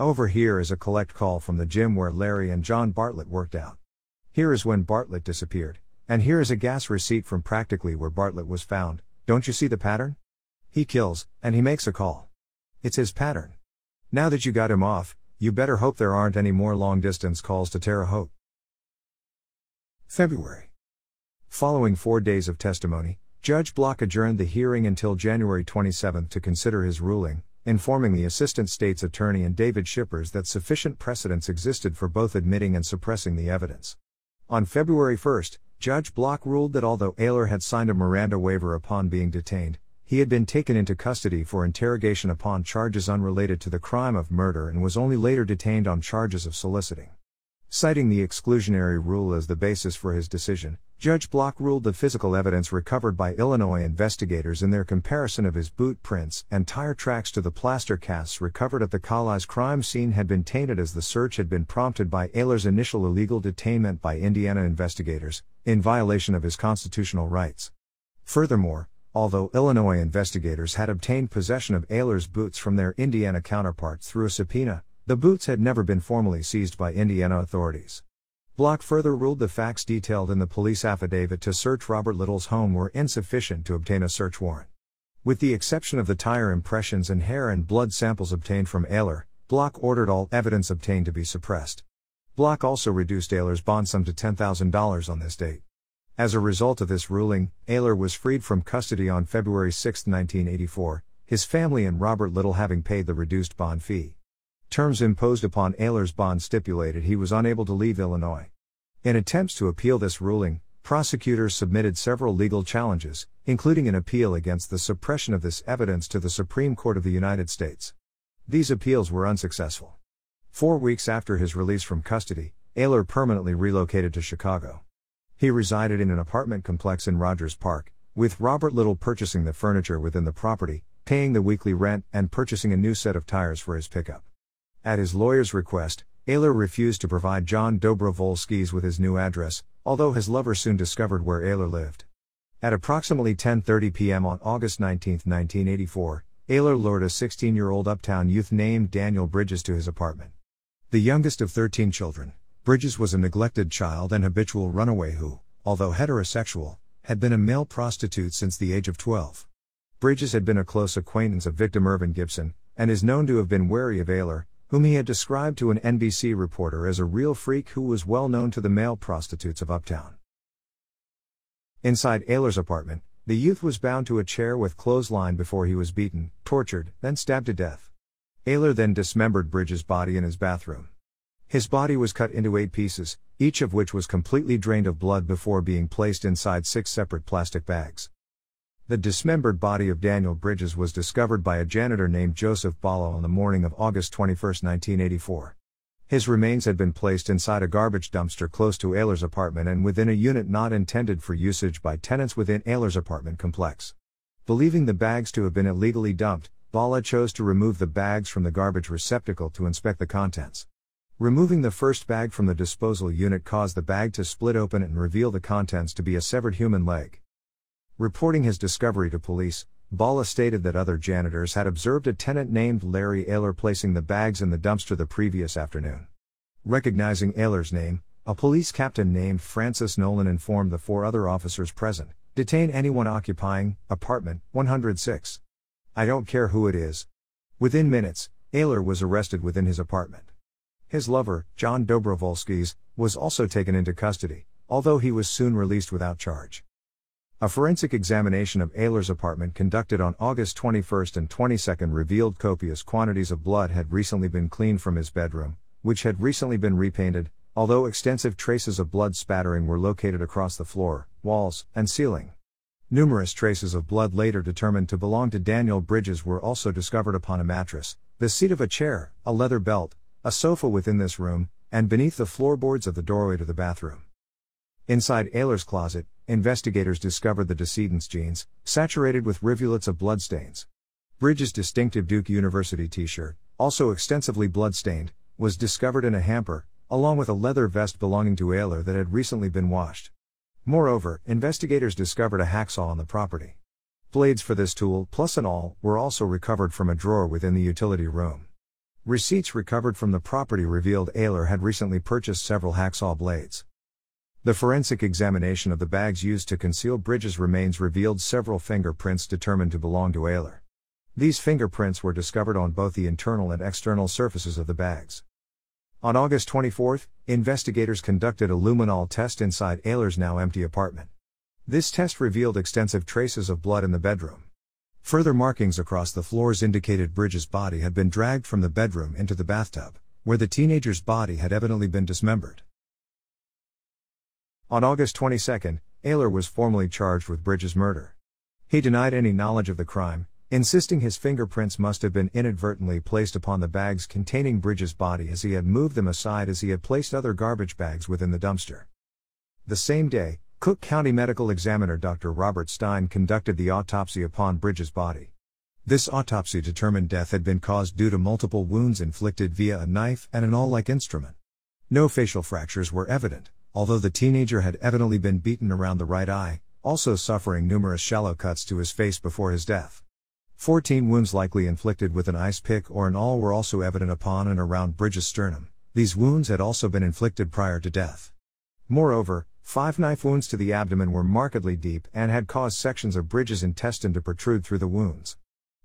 Over here is a collect call from the gym where Larry and John Bartlett worked out. Here is when Bartlett disappeared, and here is a gas receipt from practically where Bartlett was found. Don't you see the pattern? He kills, and he makes a call. It's his pattern. Now that you got him off, you better hope there aren't any more long-distance calls to Terre Haute. February. Following 4 days of testimony, Judge Block adjourned the hearing until January 27 to consider his ruling, informing the Assistant State's Attorney and David Shippers that sufficient precedents existed for both admitting and suppressing the evidence. On February 1, Judge Block ruled that although Ayler had signed a Miranda waiver upon being detained, he had been taken into custody for interrogation upon charges unrelated to the crime of murder and was only later detained on charges of soliciting. Citing the exclusionary rule as the basis for his decision, Judge Block ruled the physical evidence recovered by Illinois investigators in their comparison of his boot prints and tire tracks to the plaster casts recovered at the Calais crime scene had been tainted, as the search had been prompted by Ayler's initial illegal detainment by Indiana investigators, in violation of his constitutional rights. Furthermore, although Illinois investigators had obtained possession of Ayler's boots from their Indiana counterparts through a subpoena, the boots had never been formally seized by Indiana authorities. Block further ruled the facts detailed in the police affidavit to search Robert Little's home were insufficient to obtain a search warrant. With the exception of the tire impressions and hair and blood samples obtained from Ayler, Block ordered all evidence obtained to be suppressed. Block also reduced Ayler's bond sum to $10,000 on this date. As a result of this ruling, Ayler was freed from custody on February 6, 1984, his family and Robert Little having paid the reduced bond fee. Terms imposed upon Ayler's bond stipulated he was unable to leave Illinois. In attempts to appeal this ruling, prosecutors submitted several legal challenges, including an appeal against the suppression of this evidence to the Supreme Court of the United States. These appeals were unsuccessful. 4 weeks after his release from custody, Ayler permanently relocated to Chicago. He resided in an apartment complex in Rogers Park, with Robert Little purchasing the furniture within the property, paying the weekly rent, and purchasing a new set of tires for his pickup. At his lawyer's request, Ayler refused to provide John Dobrovolskis with his new address, although his lover soon discovered where Ayler lived. At approximately 10:30 p.m. on August 19, 1984, Ayler lured a 16-year-old uptown youth named Daniel Bridges to his apartment. The youngest of 13 children, Bridges was a neglected child and habitual runaway who, although heterosexual, had been a male prostitute since the age of 12. Bridges had been a close acquaintance of victim Irvin Gibson, and is known to have been wary of Ayler, whom he had described to an NBC reporter as a real freak who was well known to the male prostitutes of Uptown. Inside Ayler's apartment, the youth was bound to a chair with clothesline before he was beaten, tortured, then stabbed to death. Ayler then dismembered Bridges' body in his bathroom. His body was cut into 8 pieces, each of which was completely drained of blood before being placed inside 6 separate plastic bags. The dismembered body of Daniel Bridges was discovered by a janitor named Joseph Bala on the morning of August 21, 1984. His remains had been placed inside a garbage dumpster close to Ayler's apartment and within a unit not intended for usage by tenants within Ayler's apartment complex. Believing the bags to have been illegally dumped, Bala chose to remove the bags from the garbage receptacle to inspect the contents. Removing the first bag from the disposal unit caused the bag to split open and reveal the contents to be a severed human leg. Reporting his discovery to police, Bala stated that other janitors had observed a tenant named Larry Ayler placing the bags in the dumpster the previous afternoon. Recognizing Ayler's name, a police captain named Francis Nolan informed the 4 other officers present, "Detain anyone occupying apartment 106. I don't care who it is." Within minutes, Ayler was arrested within his apartment. His lover, John Dobrovolskis, was also taken into custody, although he was soon released without charge. A forensic examination of Ayler's apartment conducted on August 21 and 22 revealed copious quantities of blood had recently been cleaned from his bedroom, which had recently been repainted, although extensive traces of blood spattering were located across the floor, walls, and ceiling. Numerous traces of blood later determined to belong to Daniel Bridges were also discovered upon a mattress, the seat of a chair, a leather belt, a sofa within this room, and beneath the floorboards of the doorway to the bathroom. Inside Ayler's closet, investigators discovered the decedent's jeans, saturated with rivulets of bloodstains. Bridges' distinctive Duke University t-shirt, also extensively blood-stained, was discovered in a hamper, along with a leather vest belonging to Ayler that had recently been washed. Moreover, investigators discovered a hacksaw on the property. Blades for this tool, plus an awl, were also recovered from a drawer within the utility room. Receipts recovered from the property revealed Ayler had recently purchased several hacksaw blades. The forensic examination of the bags used to conceal Bridges' remains revealed several fingerprints determined to belong to Ayler. These fingerprints were discovered on both the internal and external surfaces of the bags. On August 24, investigators conducted a luminol test inside Ayler's now empty apartment. This test revealed extensive traces of blood in the bedroom. Further markings across the floors indicated Bridges' body had been dragged from the bedroom into the bathtub, where the teenager's body had evidently been dismembered. On August 22, Ayler was formally charged with Bridges' murder. He denied any knowledge of the crime, insisting his fingerprints must have been inadvertently placed upon the bags containing Bridges' body as he had moved them aside as he had placed other garbage bags within the dumpster. The same day, Cook County Medical Examiner Dr. Robert Stein conducted the autopsy upon Bridges' body. This autopsy determined death had been caused due to multiple wounds inflicted via a knife and an awl-like instrument. No facial fractures were evident, although the teenager had evidently been beaten around the right eye, also suffering numerous shallow cuts to his face before his death. 14 wounds likely inflicted with an ice pick or an awl were also evident upon and around Bridges' sternum. These wounds had also been inflicted prior to death. Moreover, 5 knife wounds to the abdomen were markedly deep and had caused sections of Bridges' intestine to protrude through the wounds.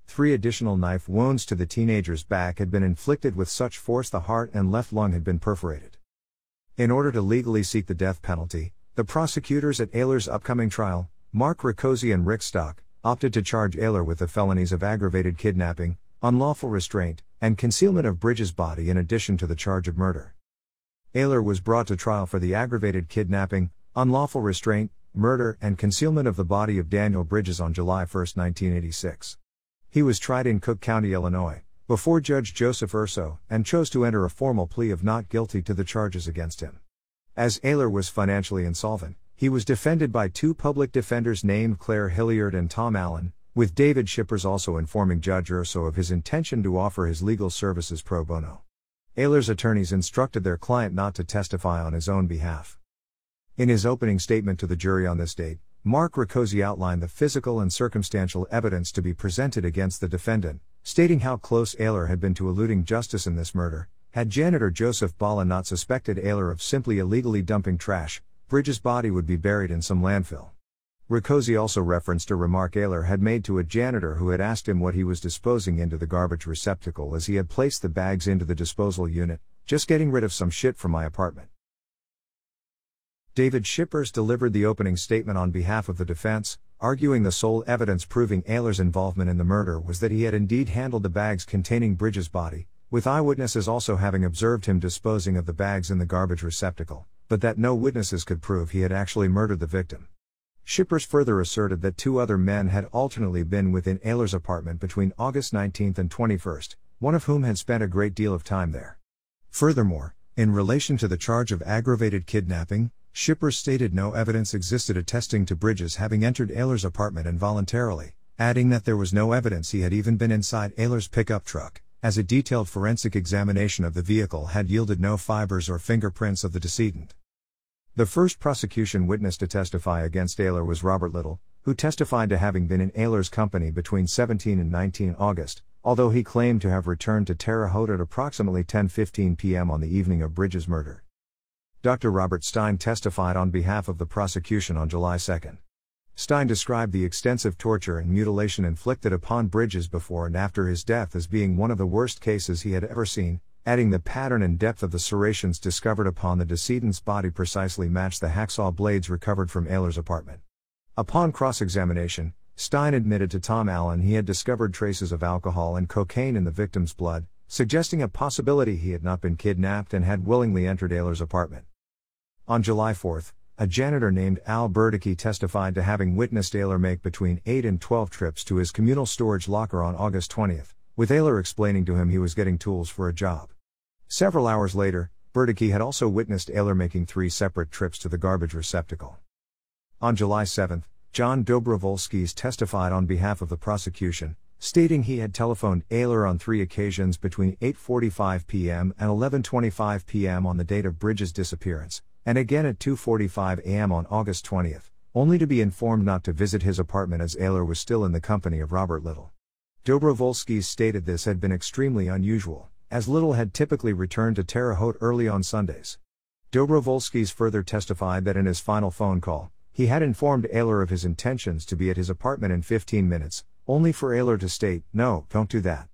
3 additional knife wounds to the teenager's back had been inflicted with such force the heart and left lung had been perforated. In order to legally seek the death penalty, the prosecutors at Ayler's upcoming trial, Mark Riccozzi and Rick Stock, opted to charge Ayler with the felonies of aggravated kidnapping, unlawful restraint, and concealment of Bridges' body in addition to the charge of murder. Ayler was brought to trial for the aggravated kidnapping, unlawful restraint, murder, and concealment of the body of Daniel Bridges on July 1, 1986. He was tried in Cook County, Illinois, before Judge Joseph Urso, and chose to enter a formal plea of not guilty to the charges against him. As Ayler was financially insolvent, he was defended by 2 public defenders named Claire Hilliard and Tom Allen, with David Shippers also informing Judge Urso of his intention to offer his legal services pro bono. Ayler's attorneys instructed their client not to testify on his own behalf. In his opening statement to the jury on this date, Mark Riccozzi outlined the physical and circumstantial evidence to be presented against the defendant, stating how close Ayler had been to eluding justice in this murder. Had janitor Joseph Bala not suspected Ayler of simply illegally dumping trash, Bridges' body would be buried in some landfill. Riccozzi also referenced a remark Ayler had made to a janitor who had asked him what he was disposing into the garbage receptacle as he had placed the bags into the disposal unit, "Just getting rid of some shit from my apartment." David Shippers delivered the opening statement on behalf of the defense, arguing the sole evidence proving Ayler's involvement in the murder was that he had indeed handled the bags containing Bridges' body, with eyewitnesses also having observed him disposing of the bags in the garbage receptacle, but that no witnesses could prove he had actually murdered the victim. Shippers further asserted that 2 other men had alternately been within Ayler's apartment between August 19 and 21, one of whom had spent a great deal of time there. Furthermore, in relation to the charge of aggravated kidnapping, Shippers stated no evidence existed attesting to Bridges having entered Ayler's apartment involuntarily, adding that there was no evidence he had even been inside Ayler's pickup truck, as a detailed forensic examination of the vehicle had yielded no fibers or fingerprints of the decedent. The first prosecution witness to testify against Ayler was Robert Little, who testified to having been in Ayler's company between 17 and 19 August, although he claimed to have returned to Terre Haute at approximately 10:15 p.m. on the evening of Bridges' murder. Dr. Robert Stein testified on behalf of the prosecution on July 2. Stein described the extensive torture and mutilation inflicted upon Bridges before and after his death as being one of the worst cases he had ever seen, adding the pattern and depth of the serrations discovered upon the decedent's body precisely matched the hacksaw blades recovered from Ayler's apartment. Upon cross-examination, Stein admitted to Tom Allen he had discovered traces of alcohol and cocaine in the victim's blood, suggesting a possibility he had not been kidnapped and had willingly entered Ayler's apartment. On July 4, a janitor named Al Burdicke testified to having witnessed Ayler make between 8 and 12 trips to his communal storage locker on August 20, with Ayler explaining to him he was getting tools for a job. Several hours later, Burdicke had also witnessed Ayler making 3 separate trips to the garbage receptacle. On July 7, John Dobrovolskis testified on behalf of the prosecution, stating he had telephoned Ayler on 3 occasions between 8:45 p.m. and 11:25 p.m. on the date of Bridges' disappearance, and again at 2:45 a.m. on August 20, only to be informed not to visit his apartment as Ayler was still in the company of Robert Little. Dobrovolskis stated this had been extremely unusual, as Little had typically returned to Terre Haute early on Sundays. Dobrovolskis further testified that in his final phone call, he had informed Ayler of his intentions to be at his apartment in 15 minutes, only for Ayler to state, "No, don't do that."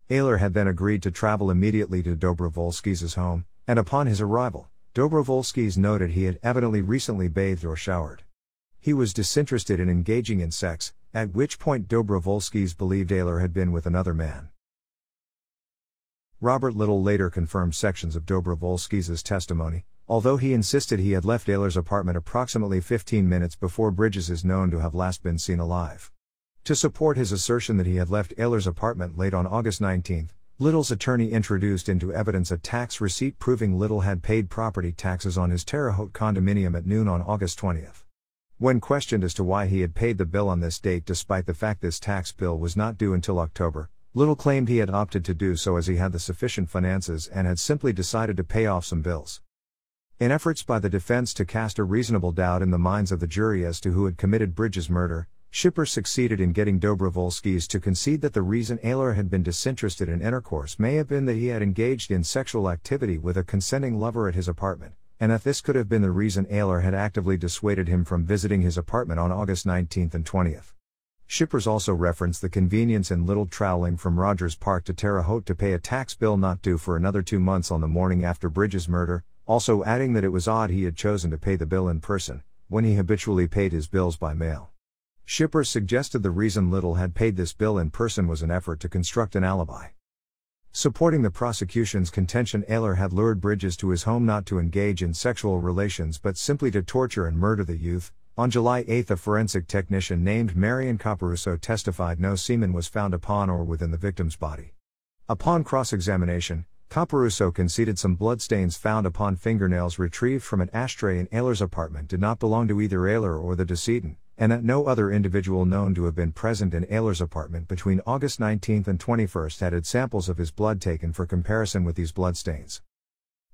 Ayler had then agreed to travel immediately to Dobrovolskis' home, and upon his arrival, Dobrovolskis noted he had evidently recently bathed or showered. He was disinterested in engaging in sex, at which point Dobrovolskis believed Ayler had been with another man. Robert Little later confirmed sections of Dobrovolskis' testimony, although he insisted he had left Ayler's apartment approximately 15 minutes before Bridges is known to have last been seen alive. To support his assertion that he had left Ayler's apartment late on August 19, Little's attorney introduced into evidence a tax receipt proving Little had paid property taxes on his Terre Haute condominium at noon on August 20. When questioned as to why he had paid the bill on this date despite the fact this tax bill was not due until October, Little claimed he had opted to do so as he had the sufficient finances and had simply decided to pay off some bills. In efforts by the defense to cast a reasonable doubt in the minds of the jury as to who had committed Bridges' murder, Shippers succeeded in getting Dobrovolskis to concede that the reason Ayler had been disinterested in intercourse may have been that he had engaged in sexual activity with a consenting lover at his apartment, and that this could have been the reason Ayler had actively dissuaded him from visiting his apartment on August 19 and 20. Shippers also referenced the convenience in Little traveling from Rogers Park to Terre Haute to pay a tax bill not due for another 2 months on the morning after Bridges' murder, also adding that it was odd he had chosen to pay the bill in person, when he habitually paid his bills by mail. Shippers suggested the reason Little had paid this bill in person was an effort to construct an alibi. Supporting the prosecution's contention, Ayler had lured Bridges to his home not to engage in sexual relations but simply to torture and murder the youth. On July 8, a forensic technician named Marion Caparuso testified no semen was found upon or within the victim's body. Upon cross-examination, Caparuso conceded some bloodstains found upon fingernails retrieved from an ashtray in Ayler's apartment did not belong to either Ayler or the decedent, and that no other individual known to have been present in Ayler's apartment between August 19 and 21 had samples of his blood taken for comparison with these bloodstains.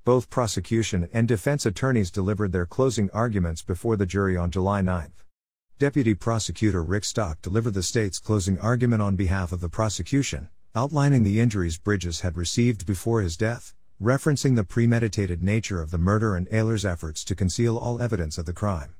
Both prosecution and defense attorneys delivered their closing arguments before the jury on July 9. Deputy Prosecutor Rick Stock delivered the state's closing argument on behalf of the prosecution, outlining the injuries Bridges had received before his death, referencing the premeditated nature of the murder and Ayler's efforts to conceal all evidence of the crime.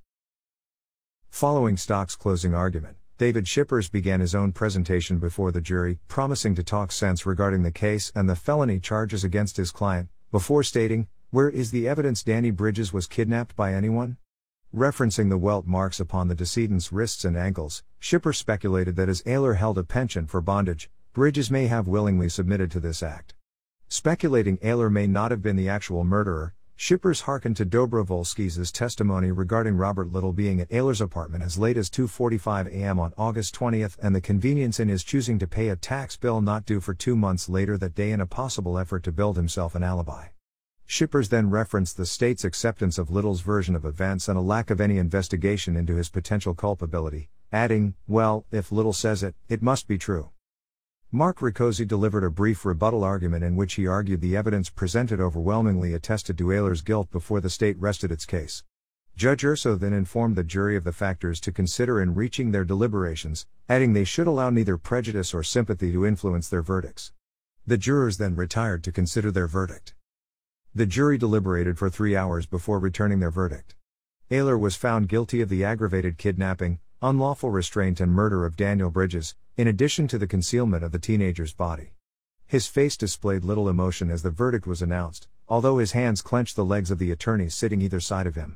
Following Stock's closing argument, David Shippers began his own presentation before the jury, promising to talk sense regarding the case and the felony charges against his client, before stating, "Where is the evidence Danny Bridges was kidnapped by anyone?" Referencing the welt marks upon the decedent's wrists and ankles, Shippers speculated that as Ayler held a penchant for bondage, Bridges may have willingly submitted to this act. Speculating Ayler may not have been the actual murderer, Shippers hearkened to Dobrovolskis' testimony regarding Robert Little being at Ayler's apartment as late as 2:45 a.m. on August 20 and the convenience in his choosing to pay a tax bill not due for 2 months later that day in a possible effort to build himself an alibi. Shippers then referenced the state's acceptance of Little's version of events and a lack of any investigation into his potential culpability, adding, "Well, if Little says it, it must be true." Mark Riccozzi delivered a brief rebuttal argument in which he argued the evidence presented overwhelmingly attested to Ayler's guilt before the state rested its case. Judge Urso then informed the jury of the factors to consider in reaching their deliberations, adding they should allow neither prejudice or sympathy to influence their verdicts. The jurors then retired to consider their verdict. The jury deliberated for 3 hours before returning their verdict. Ayler was found guilty of the aggravated kidnapping, unlawful restraint and murder of Daniel Bridges, in addition to the concealment of the teenager's body. His face displayed little emotion as the verdict was announced, although his hands clenched the legs of the attorneys sitting either side of him.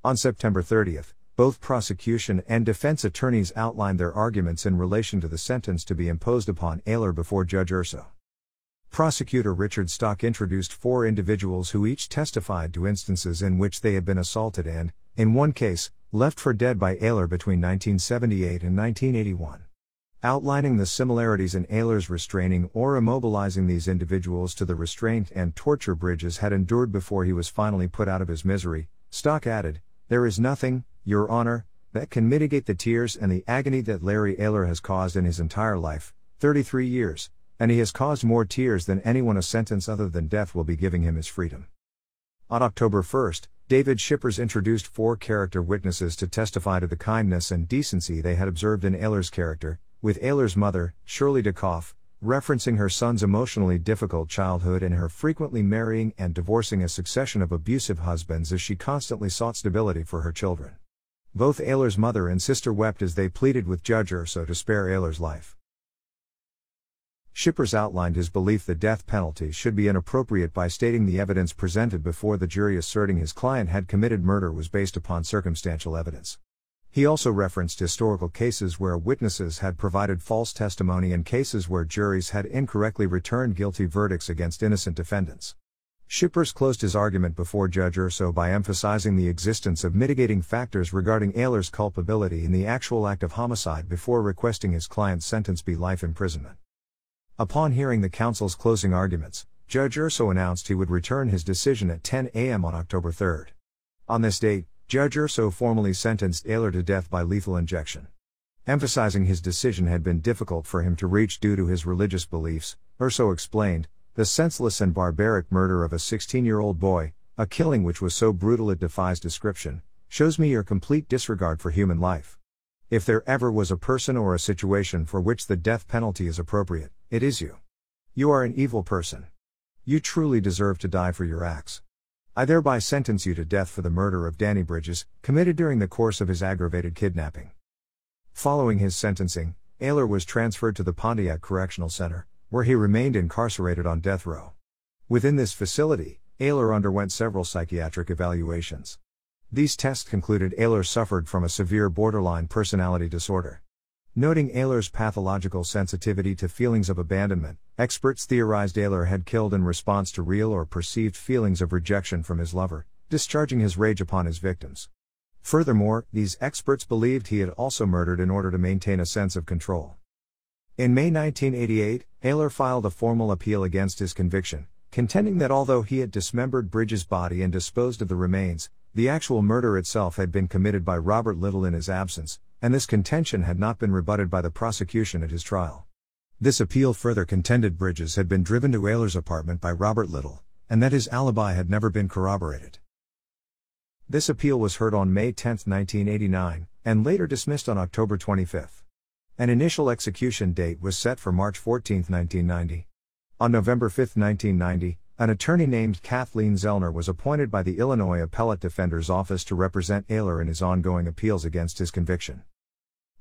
On September 30, both prosecution and defense attorneys outlined their arguments in relation to the sentence to be imposed upon Ayler before Judge Urso. Prosecutor Richard Stock introduced 4 individuals who each testified to instances in which they had been assaulted and, in one case, left for dead by Ayler between 1978 and 1981. Outlining the similarities in Ayler's restraining or immobilizing these individuals to the restraint and torture Bridges had endured before he was finally put out of his misery, Stock added, "There is nothing, Your Honor, that can mitigate the tears and the agony that Larry Ayler has caused in his entire life, 33 years, and he has caused more tears than anyone a sentence other than death will be giving him his freedom." On October 1, David Shippers introduced 4 character witnesses to testify to the kindness and decency they had observed in Ayler's character, with Ayler's mother, Shirley DeKoff, referencing her son's emotionally difficult childhood and her frequently marrying and divorcing a succession of abusive husbands as she constantly sought stability for her children. Both Ayler's mother and sister wept as they pleaded with Judge Urso to spare Ayler's life. Shippers outlined his belief the death penalty should be inappropriate by stating the evidence presented before the jury asserting his client had committed murder was based upon circumstantial evidence. He also referenced historical cases where witnesses had provided false testimony and cases where juries had incorrectly returned guilty verdicts against innocent defendants. Schippers closed his argument before Judge Urso by emphasizing the existence of mitigating factors regarding Ehlers' culpability in the actual act of homicide before requesting his client's sentence be life imprisonment. Upon hearing the counsel's closing arguments, Judge Urso announced he would return his decision at 10 a.m. on October 3. On this date, Judge Urso formally sentenced Ehler to death by lethal injection. Emphasizing his decision had been difficult for him to reach due to his religious beliefs, Urso explained, "The senseless and barbaric murder of a 16-year-old boy, a killing which was so brutal it defies description, shows me your complete disregard for human life. If there ever was a person or a situation for which the death penalty is appropriate, it is you. You are an evil person. You truly deserve to die for your acts. I thereby sentence you to death for the murder of Danny Bridges, committed during the course of his aggravated kidnapping." Following his sentencing, Ehler was transferred to the Pontiac Correctional Center, where he remained incarcerated on death row. Within this facility, Ehler underwent several psychiatric evaluations. These tests concluded Ehler suffered from a severe borderline personality disorder. Noting Ehler's pathological sensitivity to feelings of abandonment, experts theorized Ehler had killed in response to real or perceived feelings of rejection from his lover, discharging his rage upon his victims. Furthermore, these experts believed he had also murdered in order to maintain a sense of control. In May 1988, Ehler filed a formal appeal against his conviction, contending that although he had dismembered Bridges' body and disposed of the remains, the actual murder itself had been committed by Robert Little in his absence, and this contention had not been rebutted by the prosecution at his trial. This appeal further contended Bridges had been driven to Ehler's apartment by Robert Little, and that his alibi had never been corroborated. This appeal was heard on May 10, 1989, and later dismissed on October 25. An initial execution date was set for March 14, 1990. On November 5, 1990, an attorney named Kathleen Zellner was appointed by the Illinois Appellate Defender's Office to represent Ehler in his ongoing appeals against his conviction.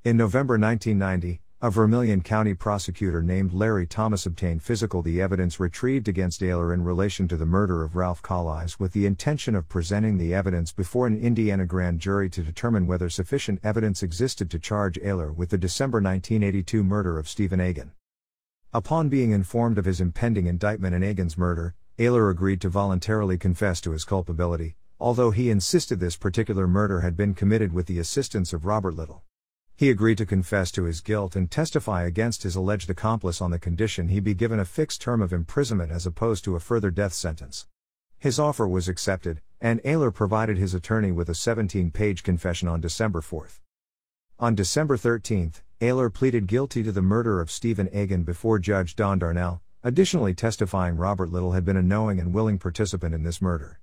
In November 1990, a Vermilion County prosecutor named Larry Thomas obtained physical evidence retrieved against Ehler in relation to the murder of Ralph Collise with the intention of presenting the evidence before an Indiana grand jury to determine whether sufficient evidence existed to charge Ehler with the December 1982 murder of Stephen Egan. Upon being informed of his impending indictment in Egan's murder, Ehler agreed to voluntarily confess to his culpability, although he insisted this particular murder had been committed with the assistance of Robert Little. He agreed to confess to his guilt and testify against his alleged accomplice on the condition he be given a fixed term of imprisonment as opposed to a further death sentence. His offer was accepted, and Ehler provided his attorney with a 17-page confession on December 4. On December 13, Ehler pleaded guilty to the murder of Stephen Egan before Judge Don Darnell, additionally testifying Robert Little had been a knowing and willing participant in this murder.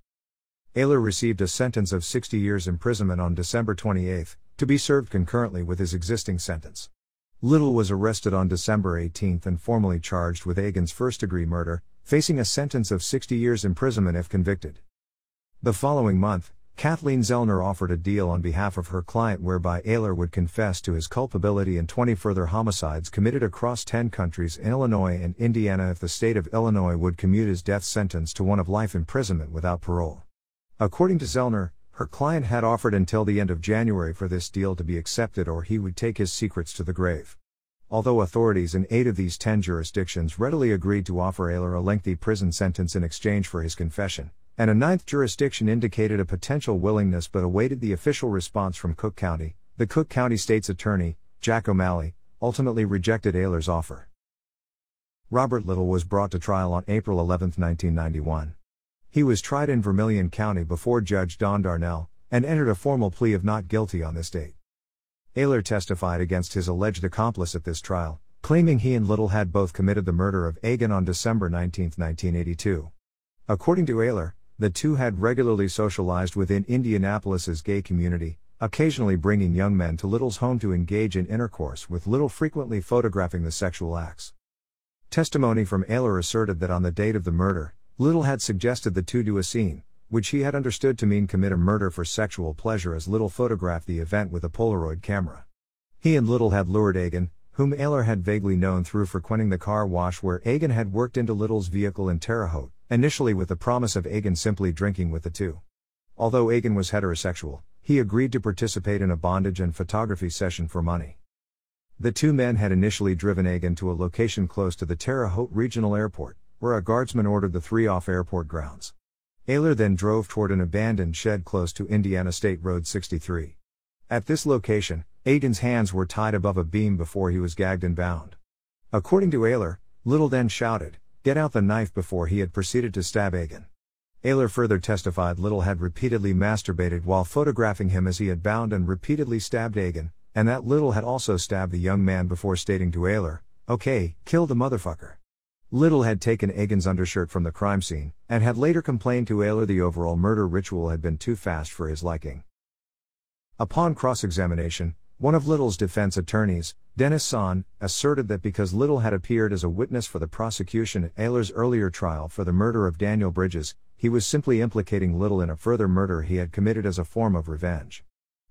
Ehler received a sentence of 60 years imprisonment on December 28, to be served concurrently with his existing sentence. Little was arrested on December 18 and formally charged with Egan's first-degree murder, facing a sentence of 60 years imprisonment if convicted. The following month, Kathleen Zellner offered a deal on behalf of her client whereby Ehler would confess to his culpability in 20 further homicides committed across 10 countries in Illinois and Indiana if the state of Illinois would commute his death sentence to one of life imprisonment without parole. According to Zellner, her client had offered until the end of January for this deal to be accepted or he would take his secrets to the grave. Although authorities in 8 of these 10 jurisdictions readily agreed to offer Ehler a lengthy prison sentence in exchange for his confession, and a 9th jurisdiction indicated a potential willingness but awaited the official response from Cook County, the Cook County State's Attorney, Jack O'Malley, ultimately rejected Ehler's offer. Robert Little was brought to trial on April 11, 1991. He was tried in Vermilion County before Judge Don Darnell, and entered a formal plea of not guilty on this date. Ehler testified against his alleged accomplice at this trial, claiming he and Little had both committed the murder of Egan on December 19, 1982. According to Ehler, the two had regularly socialized within Indianapolis's gay community, occasionally bringing young men to Little's home to engage in intercourse with Little, frequently photographing the sexual acts. Testimony from Ehler asserted that on the date of the murder, Little had suggested the two do a scene, which he had understood to mean commit a murder for sexual pleasure as Little photographed the event with a Polaroid camera. He and Little had lured Egan, whom Ehler had vaguely known through frequenting the car wash where Egan had worked, into Little's vehicle in Terre Haute, initially with the promise of Egan simply drinking with the two. Although Egan was heterosexual, he agreed to participate in a bondage and photography session for money. The two men had initially driven Egan to a location close to the Terre Haute Regional Airport, where a guardsman ordered the three off airport grounds. Ayler then drove toward an abandoned shed close to Indiana State Road 63. At this location, Egan's hands were tied above a beam before he was gagged and bound. According to Ayler, Little then shouted, "Get out the knife," before he had proceeded to stab Egan. Ayler further testified Little had repeatedly masturbated while photographing him as he had bound and repeatedly stabbed Egan, and that Little had also stabbed the young man before stating to Ayler, "Okay, kill the motherfucker." Little had taken Egan's undershirt from the crime scene, and had later complained to Ayler the overall murder ritual had been too fast for his liking. Upon cross-examination, one of Little's defense attorneys, Dennis Son, asserted that because Little had appeared as a witness for the prosecution at Ayler's earlier trial for the murder of Daniel Bridges, he was simply implicating Little in a further murder he had committed as a form of revenge.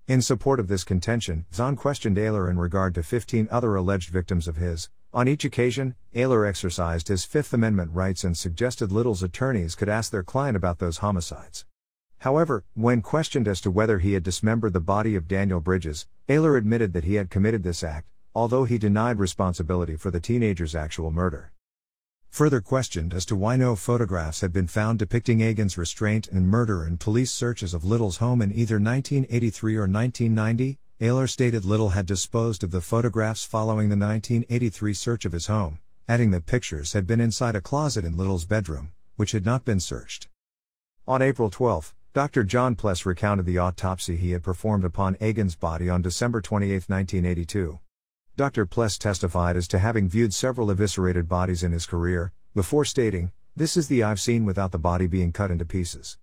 In support of this contention, Son questioned Ayler in regard to 15 other alleged victims of his. On each occasion, Ayler exercised his Fifth Amendment rights and suggested Little's attorneys could ask their client about those homicides. However, when questioned as to whether he had dismembered the body of Daniel Bridges, Ayler admitted that he had committed this act, although he denied responsibility for the teenager's actual murder. Further questioned as to why no photographs had been found depicting Egan's restraint and murder in police searches of Little's home in either 1983 or 1990, Ayler stated Little had disposed of the photographs following the 1983 search of his home, adding that pictures had been inside a closet in Little's bedroom, which had not been searched. On April 12, Dr. John Pless recounted the autopsy he had performed upon Egan's body on December 28, 1982. Dr. Pless testified as to having viewed several eviscerated bodies in his career, before stating, "This is the I've seen without the body being cut into pieces."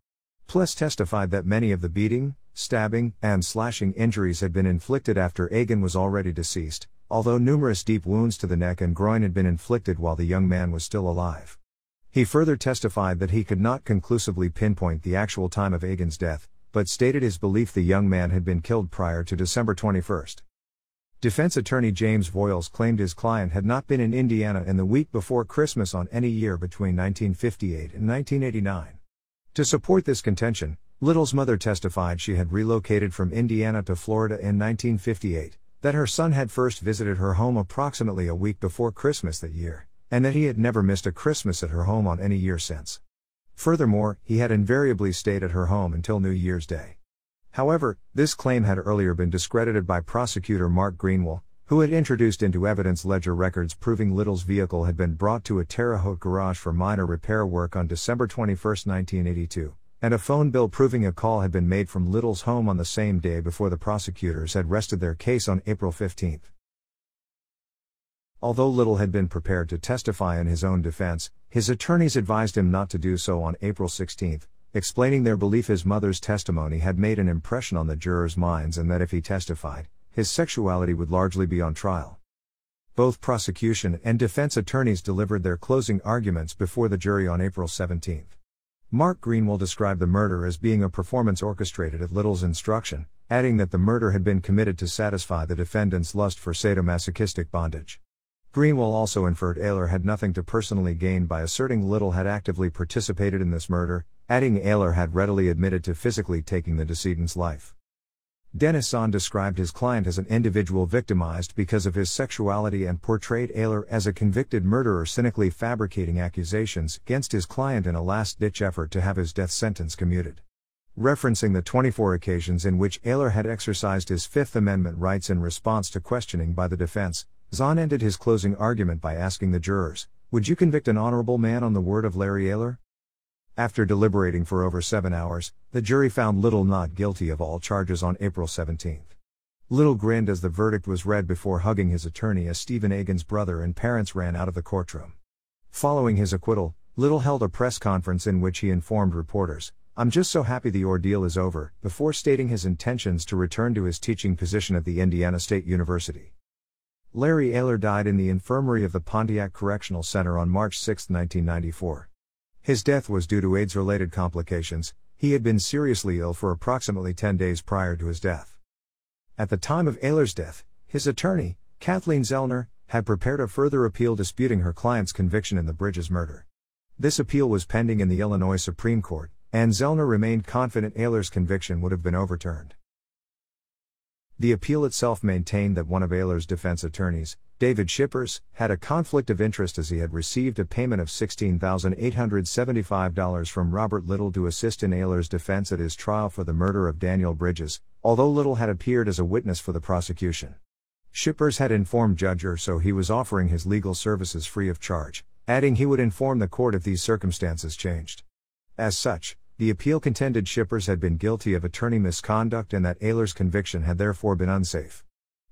Pless testified that many of the beating, stabbing, and slashing injuries had been inflicted after Egan was already deceased, although numerous deep wounds to the neck and groin had been inflicted while the young man was still alive. He further testified that he could not conclusively pinpoint the actual time of Egan's death, but stated his belief the young man had been killed prior to December 21. Defense attorney James Voiles claimed his client had not been in Indiana in the week before Christmas on any year between 1958 and 1989. To support this contention, Little's mother testified she had relocated from Indiana to Florida in 1958, that her son had first visited her home approximately a week before Christmas that year, and that he had never missed a Christmas at her home on any year since. Furthermore, he had invariably stayed at her home until New Year's Day. However, this claim had earlier been discredited by prosecutor Mark Greenwell, who had introduced into evidence ledger records proving Little's vehicle had been brought to a Terre Haute garage for minor repair work on December 21, 1982, and a phone bill proving a call had been made from Little's home on the same day before the prosecutors had rested their case on April 15. Although Little had been prepared to testify in his own defense, his attorneys advised him not to do so on April 16, explaining their belief his mother's testimony had made an impression on the jurors' minds and that if he testified, his sexuality would largely be on trial. Both prosecution and defense attorneys delivered their closing arguments before the jury on April 17. Mark Greenwell described the murder as being a performance orchestrated at Little's instruction, adding that the murder had been committed to satisfy the defendant's lust for sadomasochistic bondage. Greenwell also inferred Ayler had nothing to personally gain by asserting Little had actively participated in this murder, adding Ayler had readily admitted to physically taking the decedent's life. Dennis Son described his client as an individual victimized because of his sexuality and portrayed Ayler as a convicted murderer cynically fabricating accusations against his client in a last-ditch effort to have his death sentence commuted. Referencing the 24 occasions in which Ayler had exercised his Fifth Amendment rights in response to questioning by the defense, Zahn ended his closing argument by asking the jurors, "Would you convict an honorable man on the word of Larry Ayler?" After deliberating for over 7 hours, the jury found Little not guilty of all charges on April 17. Little grinned as the verdict was read before hugging his attorney as Stephen Egan's brother and parents ran out of the courtroom. Following his acquittal, Little held a press conference in which he informed reporters, "I'm just so happy the ordeal is over," before stating his intentions to return to his teaching position at the Indiana State University. Larry Ayler died in the infirmary of the Pontiac Correctional Center on March 6, 1994. His death was due to AIDS-related complications. He had been seriously ill for approximately 10 days prior to his death. At the time of Ayler's death, his attorney, Kathleen Zellner, had prepared a further appeal disputing her client's conviction in the Bridges murder. This appeal was pending in the Illinois Supreme Court, and Zellner remained confident Ayler's conviction would have been overturned. The appeal itself maintained that one of Ayler's defense attorneys, David Shippers, had a conflict of interest as he had received a payment of $16,875 from Robert Little to assist in Ayler's defense at his trial for the murder of Daniel Bridges, although Little had appeared as a witness for the prosecution. Shippers had informed Judge Urso he was offering his legal services free of charge, adding he would inform the court if these circumstances changed. As such, the appeal contended Shippers had been guilty of attorney misconduct and that Ayler's conviction had therefore been unsafe.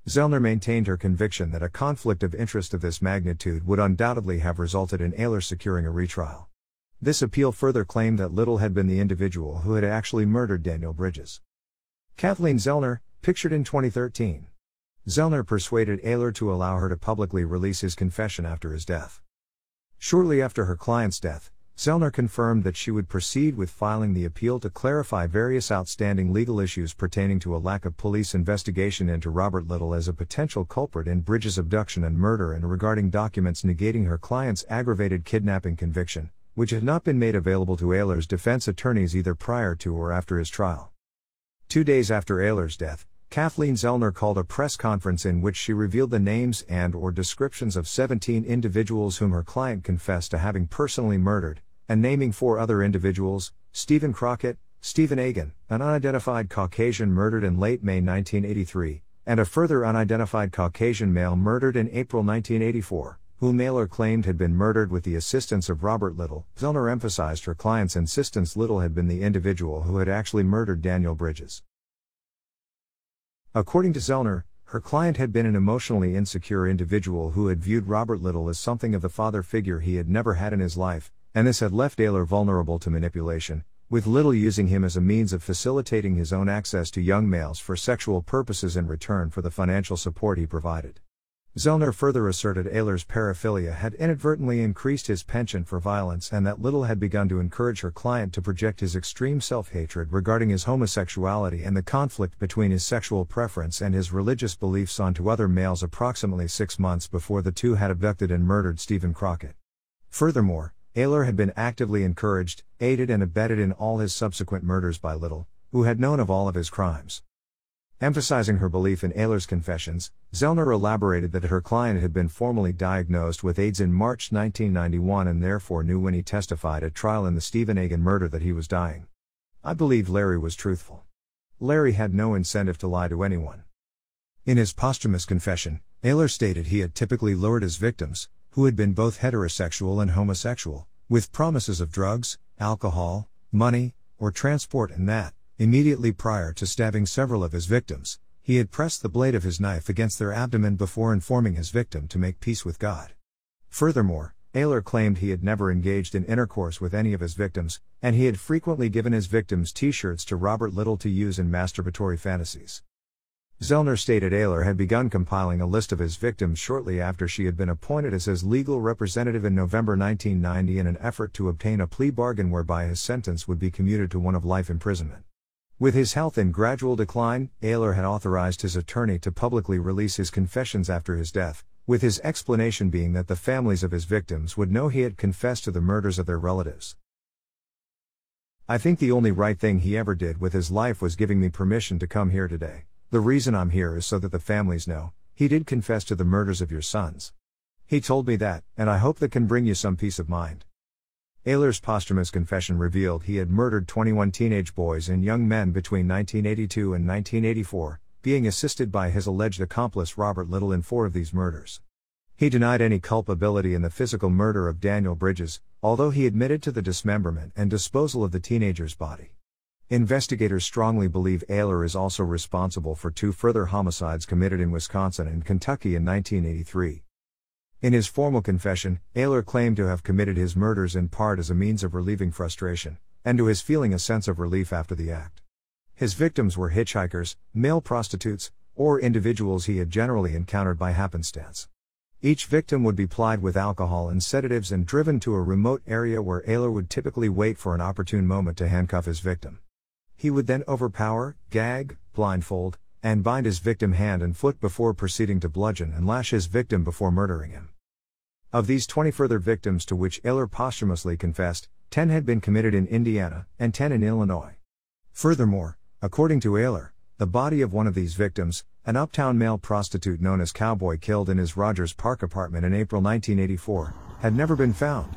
Zellner maintained her conviction that a conflict of interest of this magnitude would undoubtedly have resulted in Ayler securing a retrial. This appeal further claimed that Little had been the individual who had actually murdered Daniel Bridges. Kathleen Zellner, pictured in 2013. Zellner persuaded Ayler to allow her to publicly release his confession after his death. Shortly after her client's death, Zellner confirmed that she would proceed with filing the appeal to clarify various outstanding legal issues pertaining to a lack of police investigation into Robert Little as a potential culprit in Bridges' abduction and murder and regarding documents negating her client's aggravated kidnapping conviction, which had not been made available to Ayler's defense attorneys either prior to or after his trial. 2 days after Ayler's death, Kathleen Zellner called a press conference in which she revealed the names and/or descriptions of 17 individuals whom her client confessed to having personally murdered, and naming 4 other individuals: Stephen Crockett, Stephen Agan, an unidentified Caucasian murdered in late May 1983, and a further unidentified Caucasian male murdered in April 1984, whom Ayler claimed had been murdered with the assistance of Robert Little. Zellner emphasized her client's insistence Little had been the individual who had actually murdered Daniel Bridges. According to Zellner, her client had been an emotionally insecure individual who had viewed Robert Little as something of the father figure he had never had in his life, and this had left Ayler vulnerable to manipulation, with Little using him as a means of facilitating his own access to young males for sexual purposes in return for the financial support he provided. Zellner further asserted Ayler's paraphilia had inadvertently increased his penchant for violence and that Little had begun to encourage her client to project his extreme self-hatred regarding his homosexuality and the conflict between his sexual preference and his religious beliefs onto other males approximately 6 months before the two had abducted and murdered Stephen Crockett. Furthermore, Ayler had been actively encouraged, aided and abetted in all his subsequent murders by Little, who had known of all of his crimes. Emphasizing her belief in Ayler's confessions, Zellner elaborated that her client had been formally diagnosed with AIDS in March 1991 and therefore knew when he testified at trial in the Stephen Agan murder that he was dying. I believe Larry was truthful. Larry had no incentive to lie to anyone. In his posthumous confession, Ayler stated he had typically lured his victims, who had been both heterosexual and homosexual, with promises of drugs, alcohol, money, or transport, and that, immediately prior to stabbing several of his victims, he had pressed the blade of his knife against their abdomen before informing his victim to make peace with God. Furthermore, Ayler claimed he had never engaged in intercourse with any of his victims, and he had frequently given his victims T-shirts to Robert Little to use in masturbatory fantasies. Zellner stated Ayler had begun compiling a list of his victims shortly after she had been appointed as his legal representative in November 1990 in an effort to obtain a plea bargain whereby his sentence would be commuted to one of life imprisonment. With his health in gradual decline, Ayler had authorized his attorney to publicly release his confessions after his death, with his explanation being that the families of his victims would know he had confessed to the murders of their relatives. I think the only right thing he ever did with his life was giving me permission to come here today. The reason I'm here is so that the families know, he did confess to the murders of your sons. He told me that, and I hope that can bring you some peace of mind. Ayler's posthumous confession revealed he had murdered 21 teenage boys and young men between 1982 and 1984, being assisted by his alleged accomplice Robert Little in 4 of these murders. He denied any culpability in the physical murder of Daniel Bridges, although he admitted to the dismemberment and disposal of the teenager's body. Investigators strongly believe Ayler is also responsible for 2 further homicides committed in Wisconsin and Kentucky in 1983. In his formal confession, Ayler claimed to have committed his murders in part as a means of relieving frustration, and to his feeling a sense of relief after the act. His victims were hitchhikers, male prostitutes, or individuals he had generally encountered by happenstance. Each victim would be plied with alcohol and sedatives and driven to a remote area where Ayler would typically wait for an opportune moment to handcuff his victim. He would then overpower, gag, blindfold, and bind his victim hand and foot before proceeding to bludgeon and lash his victim before murdering him. Of these 20 further victims to which Ayler posthumously confessed, 10 had been committed in Indiana, and 10 in Illinois. Furthermore, according to Ayler, The body of one of these victims, an uptown male prostitute known as Cowboy killed in his Rogers Park apartment in April 1984, had never been found.